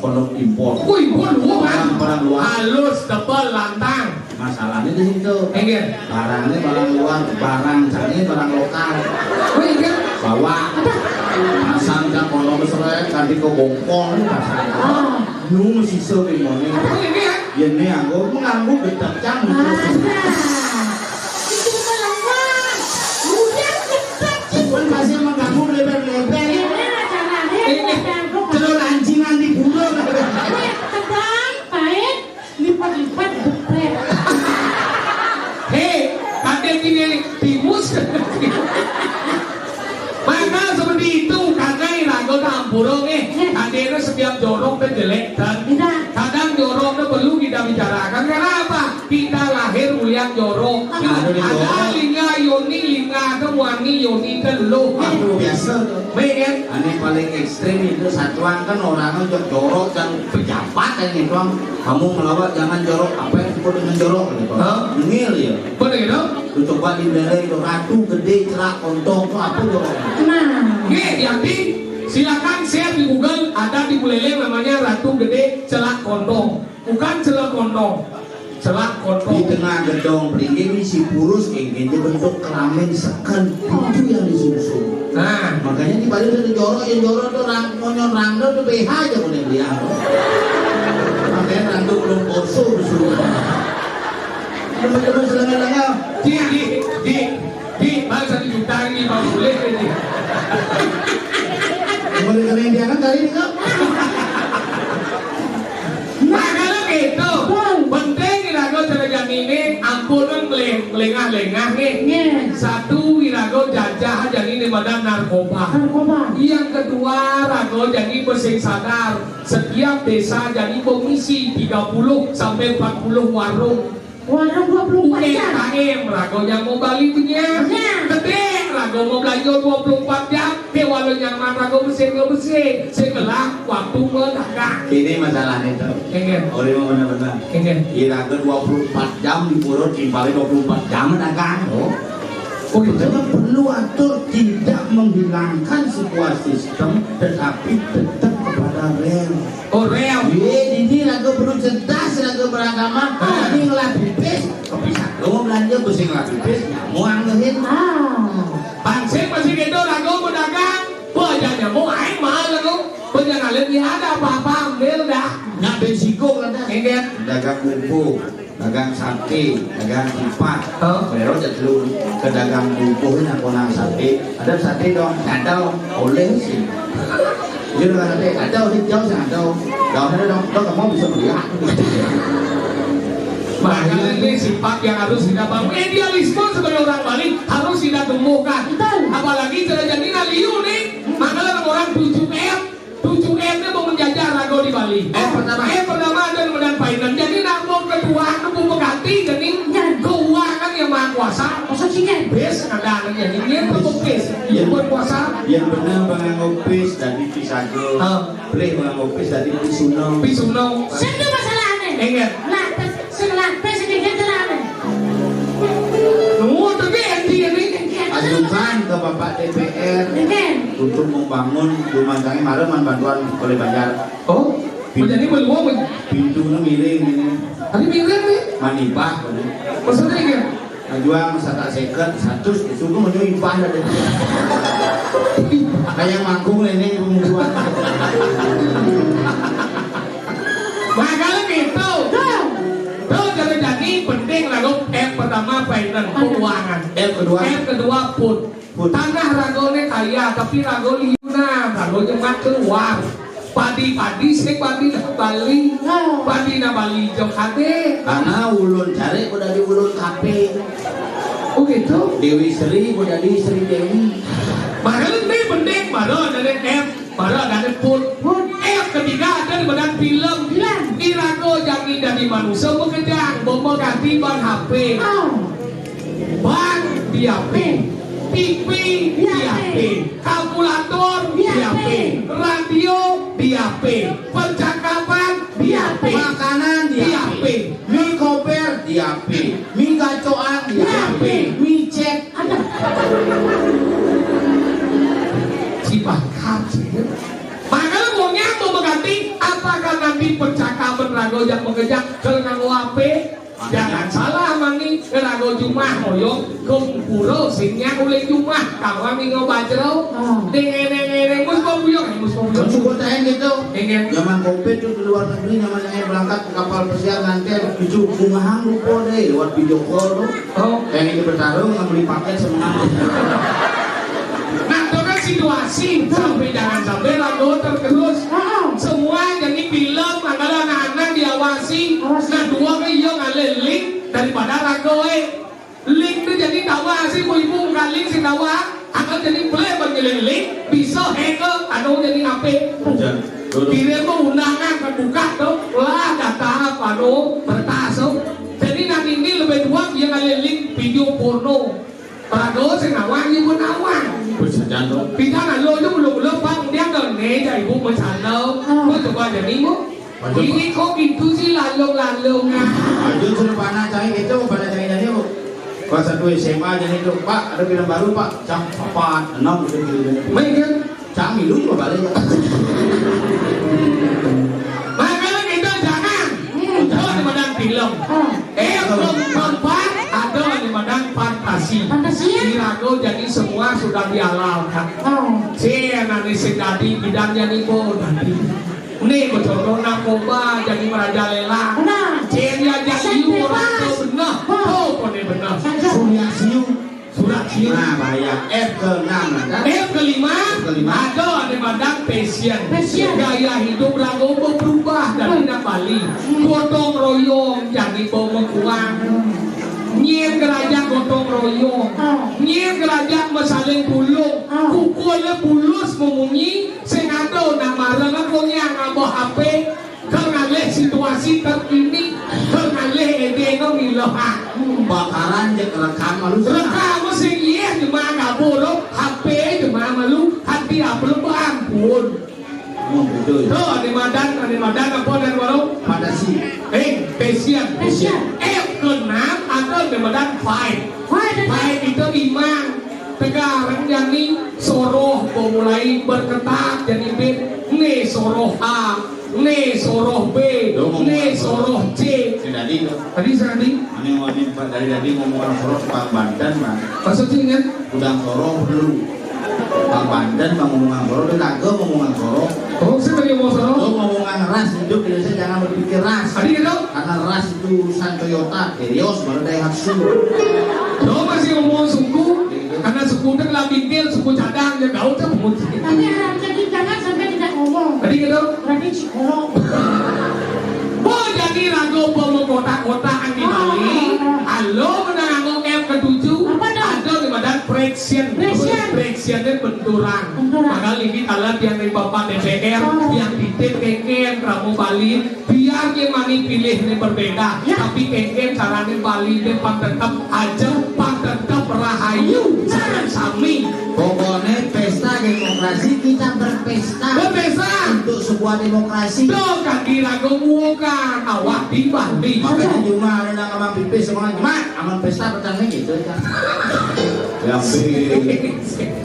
Kondom impor. Oh impor dua kan? Barang luar. Halus, tebal, lantang. Masalahnya di situ. Enggak. Barangnya barang luar, barang caranya barang lokal. Oh enggak. Bawa pasang kan kondom selek nanti ke bongkong pasang. Nu mesti sering morning. Oh enggak. Ini aku mengganggu detak jam. Itu melawat. Udah cepat sih. Pun masih mengganggu lebar-lebar. Telur anjing nanti bunuh. Kadang baik lipat-lipat bepret. Hei, kadang ini timus. Maka seperti itu karena irago tampurong kadang setiap jorok dan jelek dan kadang jorok itu perlu kita bicarakan karena apa? Kita lahir melihat jorok. Ada linga yoni linga kewani yoni telu. Biasa. Baik. Ini paling ekstrim itu satuan kan orangnya jorok dan pejabat kan gitu. Kamu melawat jangan jorok apa yang disebut dengan jorok gitu. Ngil ya. Benar gitu? Lu coba di daerah itu ratu gede cerak kontong itu apa jorok? Jadi silakan share di Google ada di Buleleng namanya Ratu Gede Celak Kondong, bukan celak kondong, celak Di kondong. tengah gedong ini si purus ini bentuk kelamin sekan itu yang disusun. Nah, Makanya di Bali ada jorok yang jorok tuh ngonyon rangda tuh BH aja boleh beli apa. Makanya rangda belum poso disuruh. Teman-teman selengah-lengah. di bahasa juta ini mau boleh ini. Boleh kena yang diangkat kali ini kok. Nah kalau gitu, penting irago cerita ini ampunan melengah-lengah nih. Satu irago jajah jadi ini badan narkoba. Yang kedua rago jadi bersih sadar. Setiap desa jadi komisi 30 sampai 40 warung. Warung 24 jam. UMKM ragonya mau balik punya gede rago mau belanja 24 jam walau nyaman rago bersih segelah waktu mendagang Ini masalahnya tuh. ingin Oleh mau benar-benar. Iraga 24 jam di purut timpalnya 24 jam dagang. Oh, makanya perlu atur tidak menghilangkan sebuah sistem tetapi tetap kepada rel. oh real Ini raga perlu cerdas, raga beragama. Ini ngelatih bis, kepisah. Lo mau belanja bersih ngelatih bis, mau anggehin. pansel masih gitu rago mendagang bajanya mau aing mahal rago jangan lihat ya ada apa-apa ambil dah Nak bensiko kan dah. ingin Dagang bumbu, dagang sate, dagang kipat. Baru jatuh ke dagang bumbu ini aku nang sate. Ada sate dong, ada oleh sih. Jadi kalau sate ada hijau ada. Kalau ada dong, kamu bisa melihat. Makanya ini sifat yang harus kita bangun. Idealisme sebagai orang Bali harus kita temukan. Apalagi jadi liu nih. Makanya orang 7M itu mau menjajah rago di Bali. Pertama ada Medan Painan. Jadi namun kedua itu mengganti jadi keuangan yang maha kuasa. Bes ada jadi dia berbukis. Dia berkuasa. Yang benar menganggap pis dari pisago. Boleh menganggap pis dari pisuno. Pisuno. Satu masalahnya. Ingat. Selapis sedikit terlalu. Tapi ini. Ajukan ke Bapak DPR untuk membangun rumah tangga malam bantuan oleh Banjar. Oh, menjadi belum. Pintunya miring ini. Tadi miring nih. Manipah. Maksudnya ini. Jual satu seket, 100 disuruh menyuruh ipah ada. Kayak mangkung ini pembunuhan. Makanya gitu pertama finance keuangan. F kedua. F kedua put. Put. Tanah ragone kaya tapi rago liuna, rago nyemat keluar. Padi sing padi na Bali. Padi na Bali jok hade. Karena ulun cari udah di ulun kape. Oh gitu. Dewi Sri udah di Sri Dewi. Makanya ini penting, baru ada F, baru ada put. F ketiga ada di badan film. Di rago jangan dari manusia bekerja, bomba ganti ban HP. Ban di HP. TV di HP, kalkulator di HP, radio di HP, percakapan di HP, Makanan di HP, mie koper di HP, mie gacoan di HP, mie cek. Cibakat. Makanya ngomongnya mau mengganti apakah nanti percakapan rago yang mengejar ke nganggo HP? Jangan salah mani rago Jumah hoyong kumpuro singnya oleh Jumah kamu minggu bajro deng mus pembuyong Kan suka tanya gitu. ingin Zaman covid tuh di luar negeri, zaman yang berangkat ke kapal pesiar nanti itu bungahan lupa deh lewat video call tuh. oh Yang ini bertarung nggak beli paket sama. nah itu kan situasi sampai jangan sampai rago tergerus semua jadi film adalah anak-anak diawasi nah dua ke iya ngalih link daripada rago link itu jadi tawa sih ibu nggak link si tawa akan jadi play bagi link bisa hacker atau jadi HP kirim undangan terbuka tuh lah data apa tuh bertasuk jadi nanti ini lebih dua yang ngalih link video porno rago sih nawang ibu nawang Bersejan tuh. vì thế là lôi lúc băng đen đời nè chạy bụng mà chẳng đâu mới tụi coi để đi múc ini kok gitu sih lalung ah Ayo suruh panah cari itu pada cari dari bu. Kelas 1 SMA jadi itu Pak ada film baru Pak jam 4 6 udah film. mấy cái Cami lu juga balik. makanya kita jangan ada di badan film belum keempat ada di badan fantasi Rago jadi semua sudah dihalalkan nanti sedadi bidangnya nih bu nanti nih contoh narkoba jadi merajalela ya jadi orang tuh benar tuh benar surat siu Nah bahaya F ke-6 kan? F kelima ada di badan passion gaya hidup Rago berubah dari Bali gotong royong jadi bawa kuang Nyir kerajaan gotong royong Nyir kerajaan masaling bulung kukulnya bulus memunyi sengato nama rengakonya ngabah HP kengalih situasi terkini kengalih edeno miloha Bakaran je rekam malu rekam sing iya cuma ngabolo HP cuma malu hati apa ampun betul. tuh di madan apa dan walau Pada si passion F ke-6 atau di madan fight itu imang sekarang jadi soroh mulai berketak jadi B ne soroh A ne soroh B ne soroh C Tidak di tuh. tadi saya tadi Ini dari tadi ngomong sorot Pak Bandan Pak. maksudnya kan Udang sorot dulu. Pak Bandan ngomong sorot dan Naga ngomong sorot. oh saya tadi mau soroh Lo ngomongan ras hidup Indonesia jangan berpikir ras. tadi gitu Karena ras itu urusan Toyota, Terios, baru Daihatsu. lo masih ngomong suku karena suku itu lah bintil suku cadang ya gak usah mungkin Tapi jadi jangan sampai tidak ngomong. tadi gitu Berarti psikolog. oh jadi Rago pemokotak-kotakan di Bali halo menanggung F ke-7 ada di badan friction itu benturan maka ini kalian yang dari Bapak DPR yang titip keken Ramu Bali biar gimana pilih ini berbeda tapi keken caranya Bali ini tetap aja tetap rahayu jangan sami Pokoknya pesta demokrasi kita berpesta untuk sebuah demokrasi. Tuh kaki Rago muka awak di Bali Makanya cuma ada yang ngomong pipis semuanya cuma aman pesta pertama gitu kan. Yang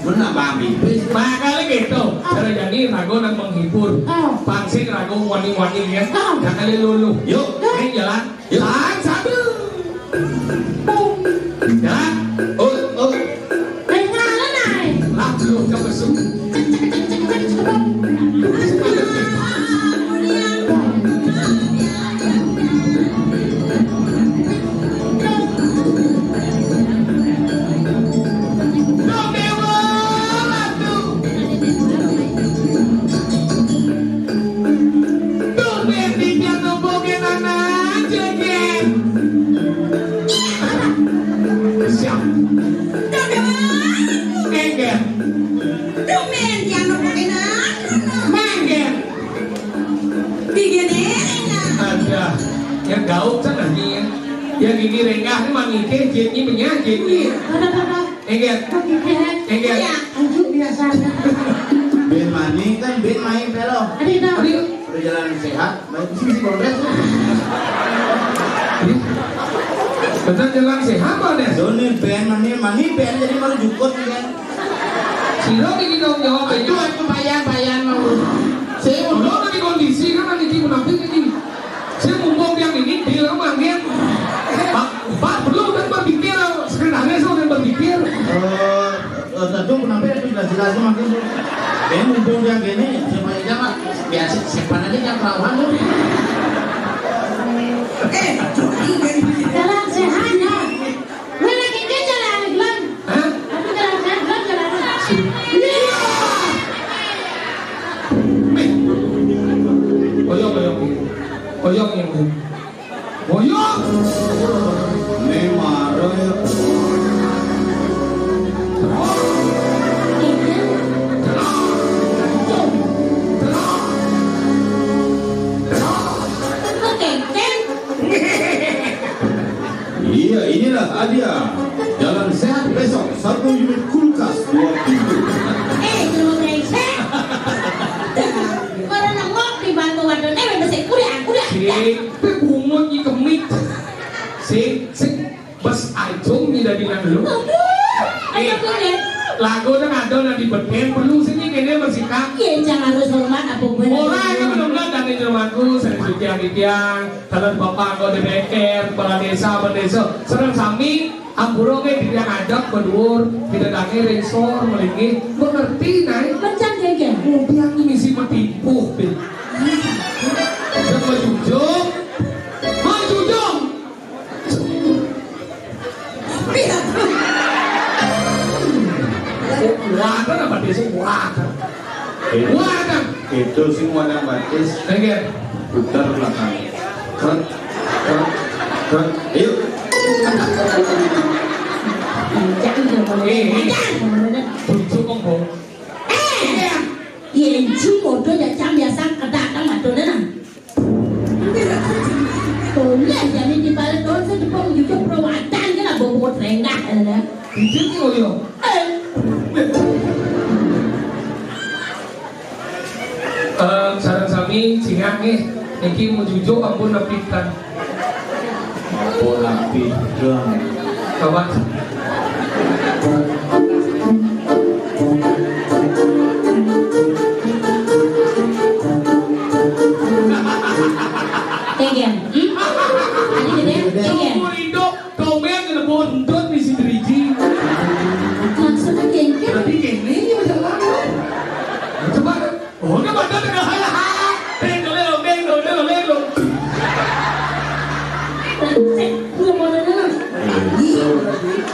benar bang pipis. makanya gitu cara jadi Rago dan menghibur pangsit Rago wani-wani ya jangan lulu yuk ini jalan jalan satu jalan Kenalan naik. langsung ke besuk Yang gauk sana nih. Yang gigi rengah ini mangike, jadi penyakit nih. Enggak. Enggak. Ya, anjuk biasa. Ben mani kan ben main pelo. Aduh. Perjalanan sehat, baik sisi progres. Betul jalan sehat kok deh. Zone ben mani ben jadi baru jukut kan. Siro ini dong jawab Itu aja. aku bayan mau. Saya Lo lagi kondisi kan lagi munafik ini. Saya mumpung yang ini dia manggil. Pak perlu kan berpikir sekretaris kan berpikir. tentu kenapa itu jelas makin ben mumpung yang gini supaya jangan biasa siapa nanti yang perawan tuh. Jalan sehat ya. Gue lagi ke jalan Glenn. Hah? Aku jalan sehat, Glenn jalan sehat. Koyok yang bu. Koyok. Ini marah ya. Iya, inilah hadiah. Jalan sehat besok, 1 unit kulkas, 2 pintu. Terima kasih. Kalau nengok di bantu wadon, masih kuliah. Si kumut ni kemit. Si bas ajong ni dari dulu. Ayo kuliah. Lagu dah ada nanti berken perlu sini kene bersikap. Iya, jangan harus hormat apa benar. Orang yang benar-benar dari rumahku, saya suci Aditya, talent bapak kau DPR, kepala desa, serang sami, ampuroke tidak ada berdur, tidak ada resor, melinggi, mengerti naik. Macam gege. Biang ini misi matipu, bin. Maju jom. Wadah apa desa wadah. Itu sih wadang batis, Enggak. putar belakang. Keren. Ayo. Tunjuk kongkong. Yang cuma tu dah jam biasa kedak kan matu dah. Boleh jadi di balik tu saya jumpa juga perawatan kan lah bobot rendah kan. Tunjuk ni koyo. Sarang sami singat ni, iki mau jujuk ampun napitan. Pola pidang. Kawan. Tegen. Ada gede. Tegen. Kamu hidup, kau main kena bontot di sini driji. Maksudnya gengkel. Tapi kene ni macam mana? Coba. Oh, ni macam mana? Tengok lelo.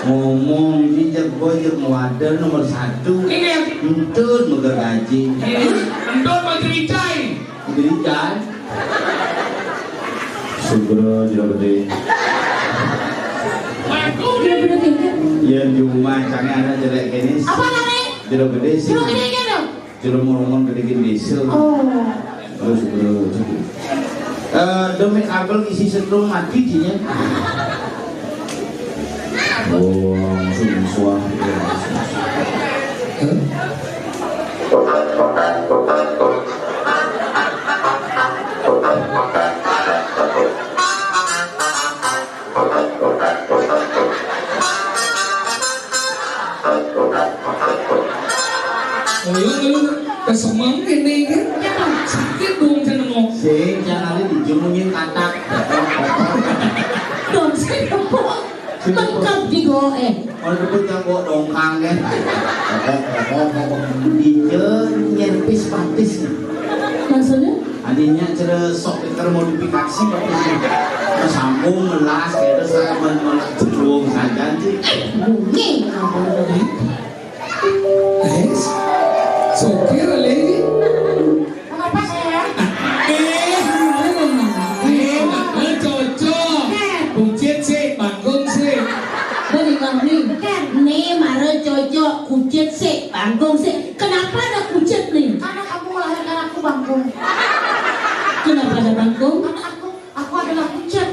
Ngomong dijak bojek wadah nomor 1. Ingat. Entut moga gaji. Endor mau cericai. Dirikan. Segera tidak gede. Aku Bener-bener gengkel. Ya di rumah canggih ada jelek gini. Apa namanya? Tidak gede sih. Suruh gede gitu. Tidak ngomong gede gini diesel. Oh. Terus segera. Demi kabel isi setrum mati dinya. Oh, langsung suang. kesemang ini kan sakit dong saya nengok. Sing jangan dijemungin katak. Dong saya kepok. Tengkap juga Kalau debut yang bawa dongkang kan. Dijen nyerpis patis. maksudnya? Adinya cara sok termodifikasi sambung melas kayak saya menolak cenderung saja sih. Bunyi. Sokir lagi. Kenapa saya? Cocok. Kucit sih, panggung sih. Dari kami kan nih marah cocok kucit sih, bangkong sih. Kenapa ada kucit nih? Karena kamu melahirkan aku bangkung. Kenapa ada bangkong? Karena aku adalah kucing.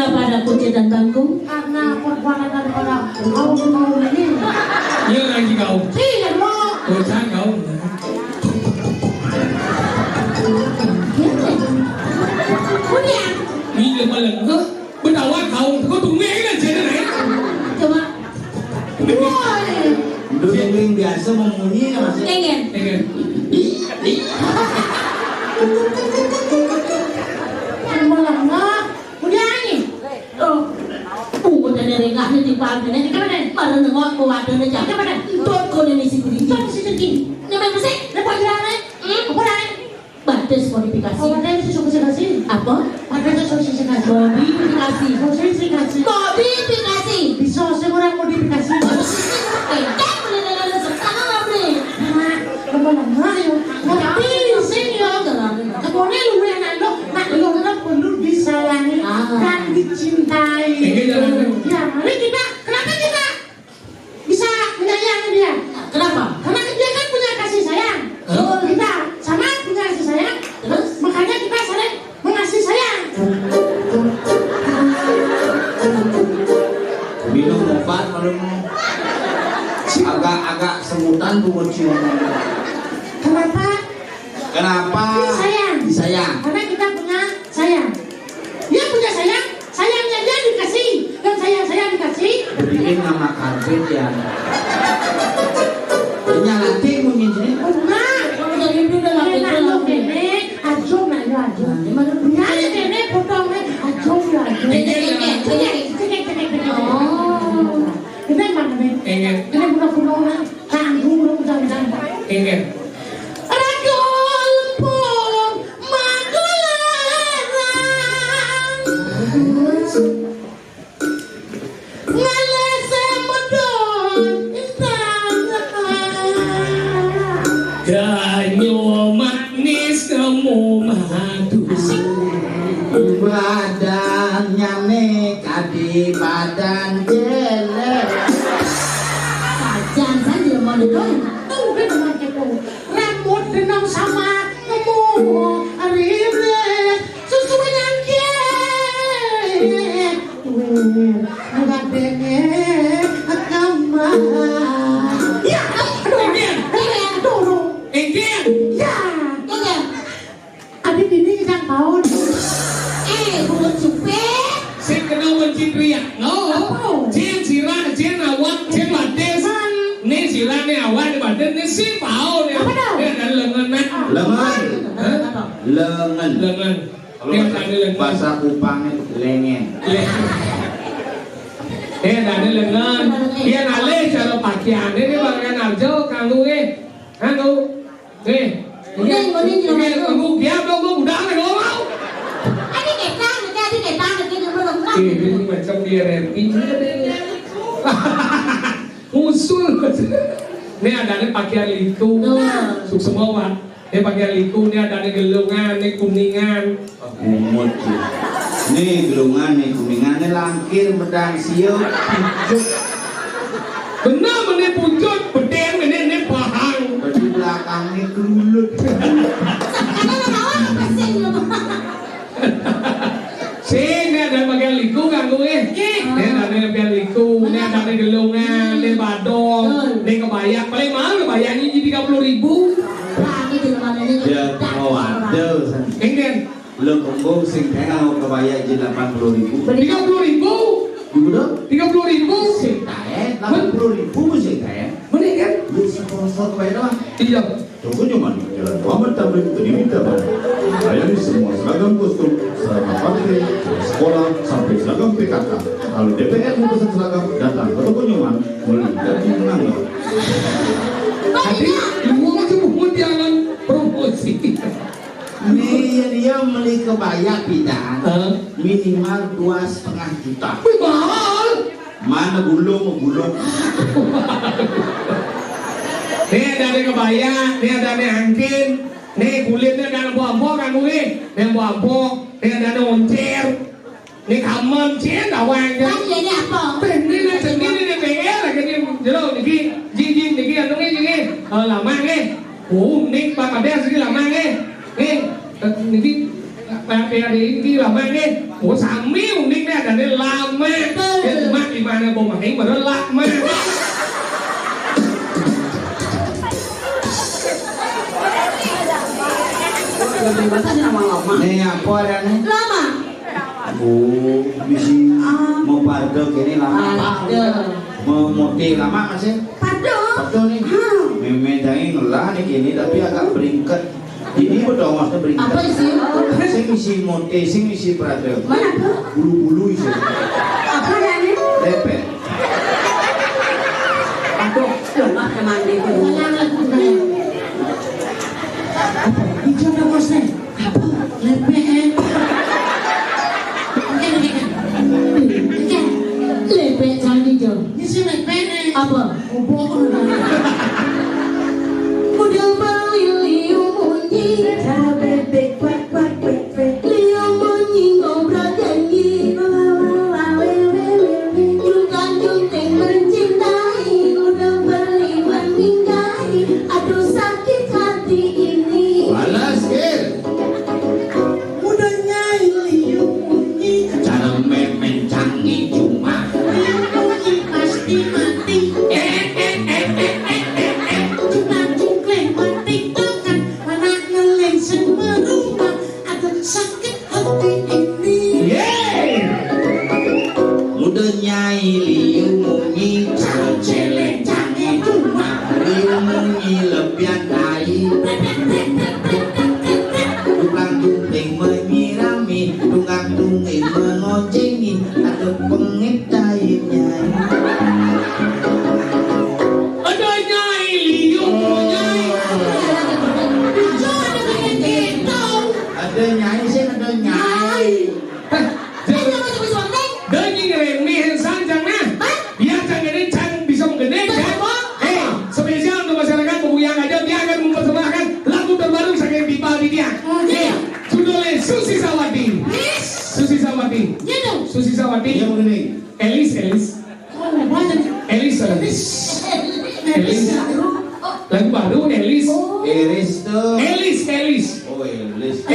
Kenapa ada kucing dan kangkung? Karena perbuatan daripada kau ini. Như lagi kau. Tidak mau. Sang kau. Punya. Ini lima lần Bên đầu anh kau có tụng nghe lên trên này. Coba. Woi. Dongeng biasa memunyi ya Mas. Pengen. Pengen. Malah udah nih. Oh. Dari renggah ni di pagi ni kan ada. Baru nengok ko ada ni jak. Kan ada. Tot ko ni si kudi. Tot si kudi. Ni memang sih. Lepas jalan ni. Apa dah? Batas modifikasi. Oh, ada yang sosialisasi. Apa? Ada yang sosialisasi. Modifikasi. Sosialisasi. Modifikasi. Bisa seorang modifikasi. Tak boleh dalam sekarang apa ni? Lama-lama yo. Tapi sini yo. Kemudian lu yang nak lo perlu disayangi dan dicintai. Ya, mari kita. Kenapa kita bisa menyayangi dia? Kenapa? Karena dia kan punya kasih sayang. Kita sama punya kasih sayang. Terus makanya kita saling mengasih sayang. Minum obat malam agak semutan tuh cium. Kenapa? Kenapa? Sayang. Disayang. Karena kita punya sayang. Dia punya sayang, sayangnya dia dikasih dan saya dikasih. Bikin nama karpet ya. Nyalati mungkin sini. Enggak. Kalau dari itu dah lah. Enak lo kene, ajo nak yo ajo. Punya ada kene potong ajo yo ajo. Oh. Kita mana ni? Pengen. Ini bukan lah. Tanggung belum jangan. Pengen. Ganyo manis nemu madu. Badannya nekat di badan jelek. Jangan saja mau dong. Udah dengan itu. Rambut dengan sama kamu. Arif, susu penyakit. Enggak dengar agama. Ya, Pengen. ya. Iya. Adik ini kan tahu. Bukan cepet. Saya kenal mencintria. No. Jen sirah, jen awak, jen bates. Ni sirah ni awak ni bates ni si pau ni. Dia ada lengan nak. Lengan. Lengan. Lengan. Dia ada lengan. Bahasa Kupangnya lengen. Dia ada lengan. Dia nale cara pakaian. Ini bagian aja kamu Kamu. Kamu kiam đâu có đá này đúng không? Anh đi kẹt tang người ta đi kẹt tang người ta đừng có lồng tóc. Nhưng mà trong bia này kinh đấy. Musuh. Ini ada nih pakaian liku. Suk semua Pak. Ini pakaian liku, ini ada nih gelungan, ini kuningan. Umut ya. Nih gelungan nih kuningan nih langkir medang siu pucuk. Benar ini pucuk, bedeng ini pahang. Di belakangnya kerulut. Karena lawan pasien loh. Sini ada pakaian liku kan gue. Ini ada nih pakaian liku, ini ada nih gelungan, ini badong, ini kebaya. Paling mahal kebayanya jadi 30.000. Lagi di mana ini? Ya mau ada. Pengen. Lo konggo sing tengah kebaya jadi 80.000. 30.000. Gimana? 30.000. Sing tae 80.000 sing tae. Mending kan? Lu sponsor kebaya doang. Iya. Toko nyaman, jalan Muhammad Tamrin ke Diminta Barat. Layani semua seragam kostum, seragam partai, sekolah, sampai seragam PKK. Kalau DPR mau pesan seragam, datang ke toko nyaman, jadi menanggung. Tadi lu mau jangan promosi. Nih dia beli kebaya pita minimal 2,5 juta. Wih mahal. Mana gulung? Nih ada nih kebaya, nih ada nih angkin, nih kulitnya ada buah-buah kan gue, nih buah-buah, nih ada nih oncer, nih kamen, cien dawang kan. Anh vậy nè apa? Ini nih sendiri nih pengen lagi nih, jero niki, jin niki anu niki, làm mang nih, nih pak ada sini làm mang nih, niki ini lama ini, oh Sami unik nih ada nih lama, cuma di mana bom ini baru lama. Nih apa ada nih? Lama. Oh, bisi mau padok ini lama. Mau moti lama masih? Padok nih. Memedangin ngelah nih gini tapi agak beringkat. Ini betul maksudnya beringkat. Apa sih? Sing isi moti, sing isi padok. Mana tuh? Bulu-bulu isi. Apa ini? Lepet. Aduh, lemah kemandi itu. Itu ada bosnya. Apa? Lepet. Lepet jangan hijau. Ini sih lepet. Apa? Obok. Udah beli liu munyi, cara bebek kuat kuat bebek. Liu munyi ngobrol janji, jukan junting mencintai, udah beli meninggai, aduh sakit hati ini. Balas kir. Mudanya liu munyi. Cara memen canggih cuma. Liu munyi pasti mati. Cuma cungkleng mati tokan. Mana ngeleng semerumah. Aduh sakit hati ini. Mudanya liu munyi celeng canggih cuma. Liu munyi lebihan dari. Tukang tunting menyirami, tukang tunting mengoncengi, ada pengit cairnya. Ada nyai liung nyai. Jangan dengan gitu. Ada nyai sih, ada nyai. Ayo masuk masuk bang. Daging remeh sanjang nah. Biar jangan can bisa menggede kan. Spesial untuk masyarakat Bubuyang aja dia akan mempersembahkan lagu terbaru saking Pipa dia. Judulnya Susi Sawati. Susi Sawati. Gitu. Susi Sawati. Iya begini. Elis. Oh, banyak. Elis. Lagu baru Elis. Iris tuh. Elis. Oh, Iris.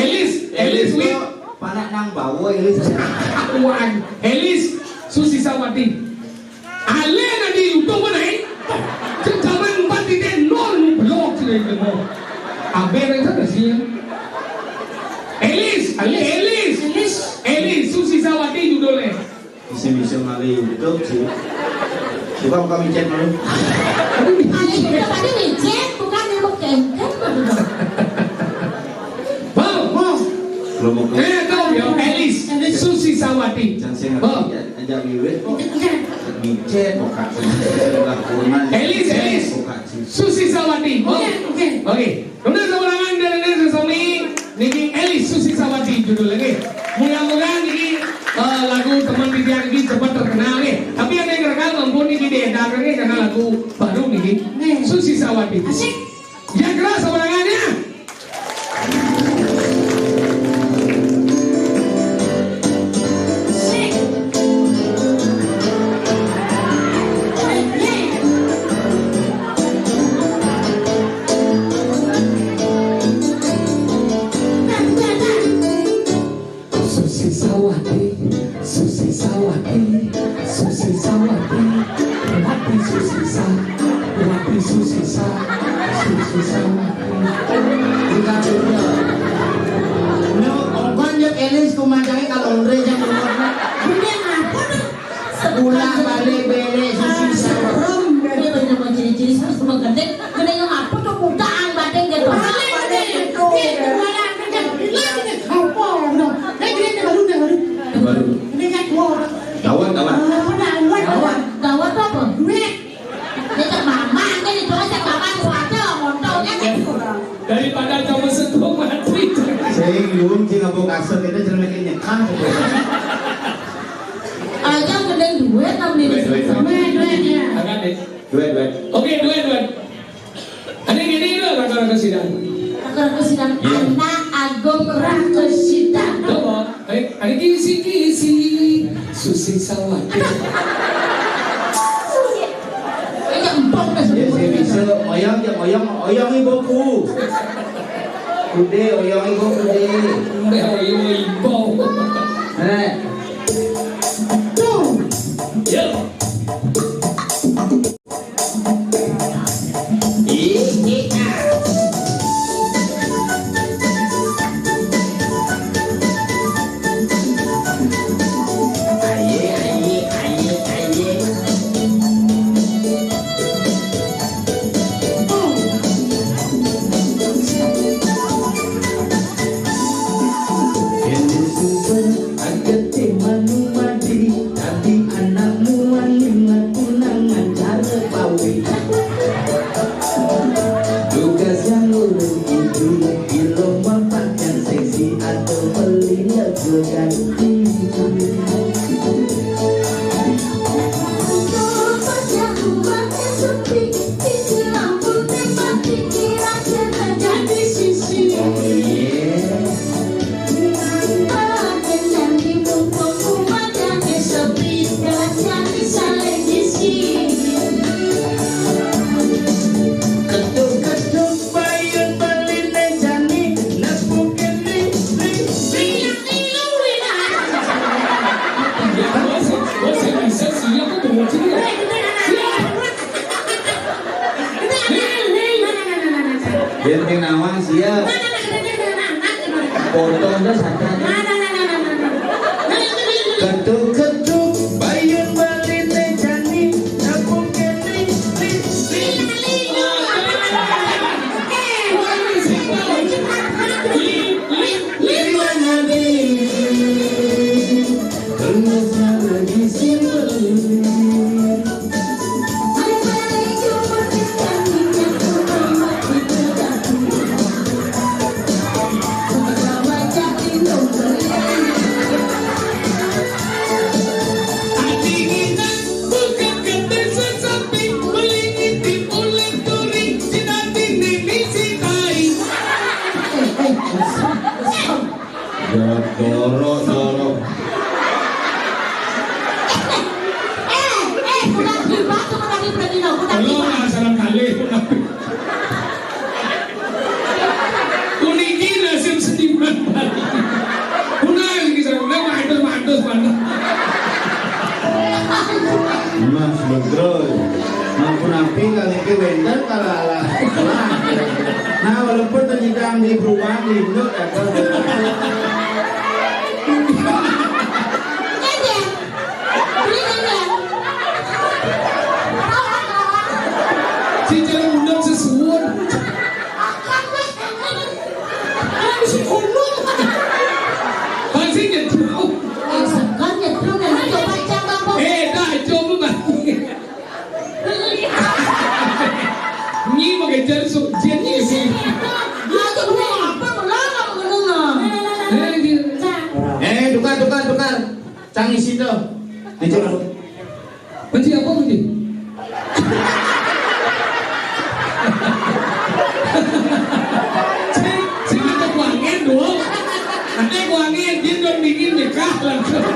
Elis tuh with panak nang bawa Iris. Akuan. Elis Susi Sawati. Ale na di YouTube mana eh? Zaman 4.0 blog sih itu. Aber itu ada sih. Elis Susi Sawati judulnya. Bisa ngali YouTube sih. Suka muka micet malu. Ale kita tadi micet bukan yang mau kengkeng. Mau. Belum mau ke. Tahu ya Elis Susi Sawati. Jangan saya ngerti ajak wiwit kok. Micet buka. Elis Susi Sawati. Oke. Kemudian seberangan dari Sami niki Elis Susi Sawati judulnya. Mudah-mudahan ini lagu teman Bibian ini cepat terkenal nih. Tapi ada yang rekam mampu niki diedarkan nih karena lagu baru niki Susi Sawati. Asik. Yang keras seberangannya. Asik. Susi Sawati, No, banyak Elis kumandangnya kalau Andre yang nomornya. Bunda apa tuh? Sebulan balik Susi Sawati. Dia banyak mau ciri-ciri semua gede. Gede yang apa tuh kutaan badan gitu. Gawat. Gawat apa? Dia tak mama kan itu aja kapan kuaca montongnya kan. daripada kamu sentuh mati. Saya nyuwun sing ngabo kaset itu jenenge nyekan. Aja gede duit tapi Duit. Agak deh. Duet. Oke, duet. Ada yang gini loh raka-raka sidang. Raka-raka sidang anak agung raka sidang. Coba, ada kisi-kisi Susi Sawati. Ini empuk dah Ya saya bisa oyang ibuku. Udah, oyong ibu udah. Ibu. Tuh. Ya. Benteng nawang siap. Potong dah santai. Ketuk-ketuk bayun baline jani napung kene dorong. Kalau masalah kali. Kuniki nasib sediman. Kunang kisah mantus. Mas Bedroy mampun api kali ke wender kalala. Nah walaupun terjidang di perumahan di Indo atau Si jalan undang sesuun. Pasti nyetruk. Dah coba mati. Ni pakai jersuk jenis sih. tukar. Canggih situ. Dicoba. Benci apa benci? Saya ada kuangin dong. Ada kuangin, dia udah bikin nikah langsung.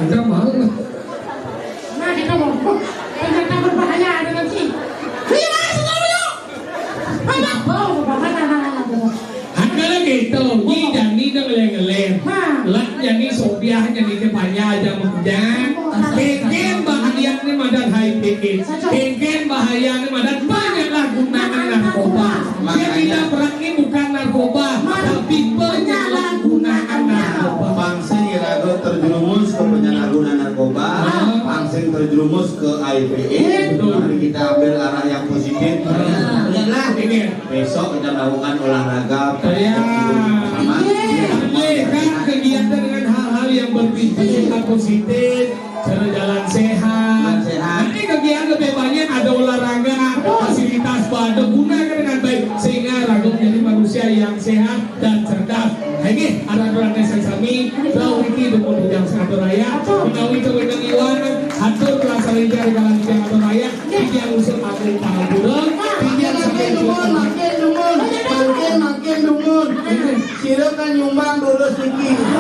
Anda mau nggak? Nah kita mau, ternyata berbahaya dengan si. Iya masuk dulu yuk. Anak bau, bapak anak. Hanya gitu, ni dan ni dah ngeleng-ngeleng. Lah jadi sobiah jadi kepanya aja mengjang. Kengken bahaya ni madan hai kengken. Kengken bahaya ni madan banyaklah gunaan narkoba. Dia tidak perang ini bukan narkoba, tapi penyalahgunaan narkoba. Pangsing irago terjerumus ke penyalahgunaan narkoba, pangsing terjerumus ke AIPE. Mari kita ambil arah yang positif. Lah ini. Besok kita melakukan olahraga. Ya, Sama. kan kegiatan dengan hal-hal yang berpikiran positif, cara jalan sehat. Nanti kegiatan lebih banyak ada olahraga, fasilitas pada gunakan dengan baik sehingga raga menjadi manusia yang sehat dan cerdas. Ini ada desa kami, tahu ini dengan jam satu raya, menawi kewenang iwan, atur pelaksanaan jalan satu raya, ini yang usul aku paham burung, ini yang sampai makin dumun. Sira kan nyumbang dulu sedikit.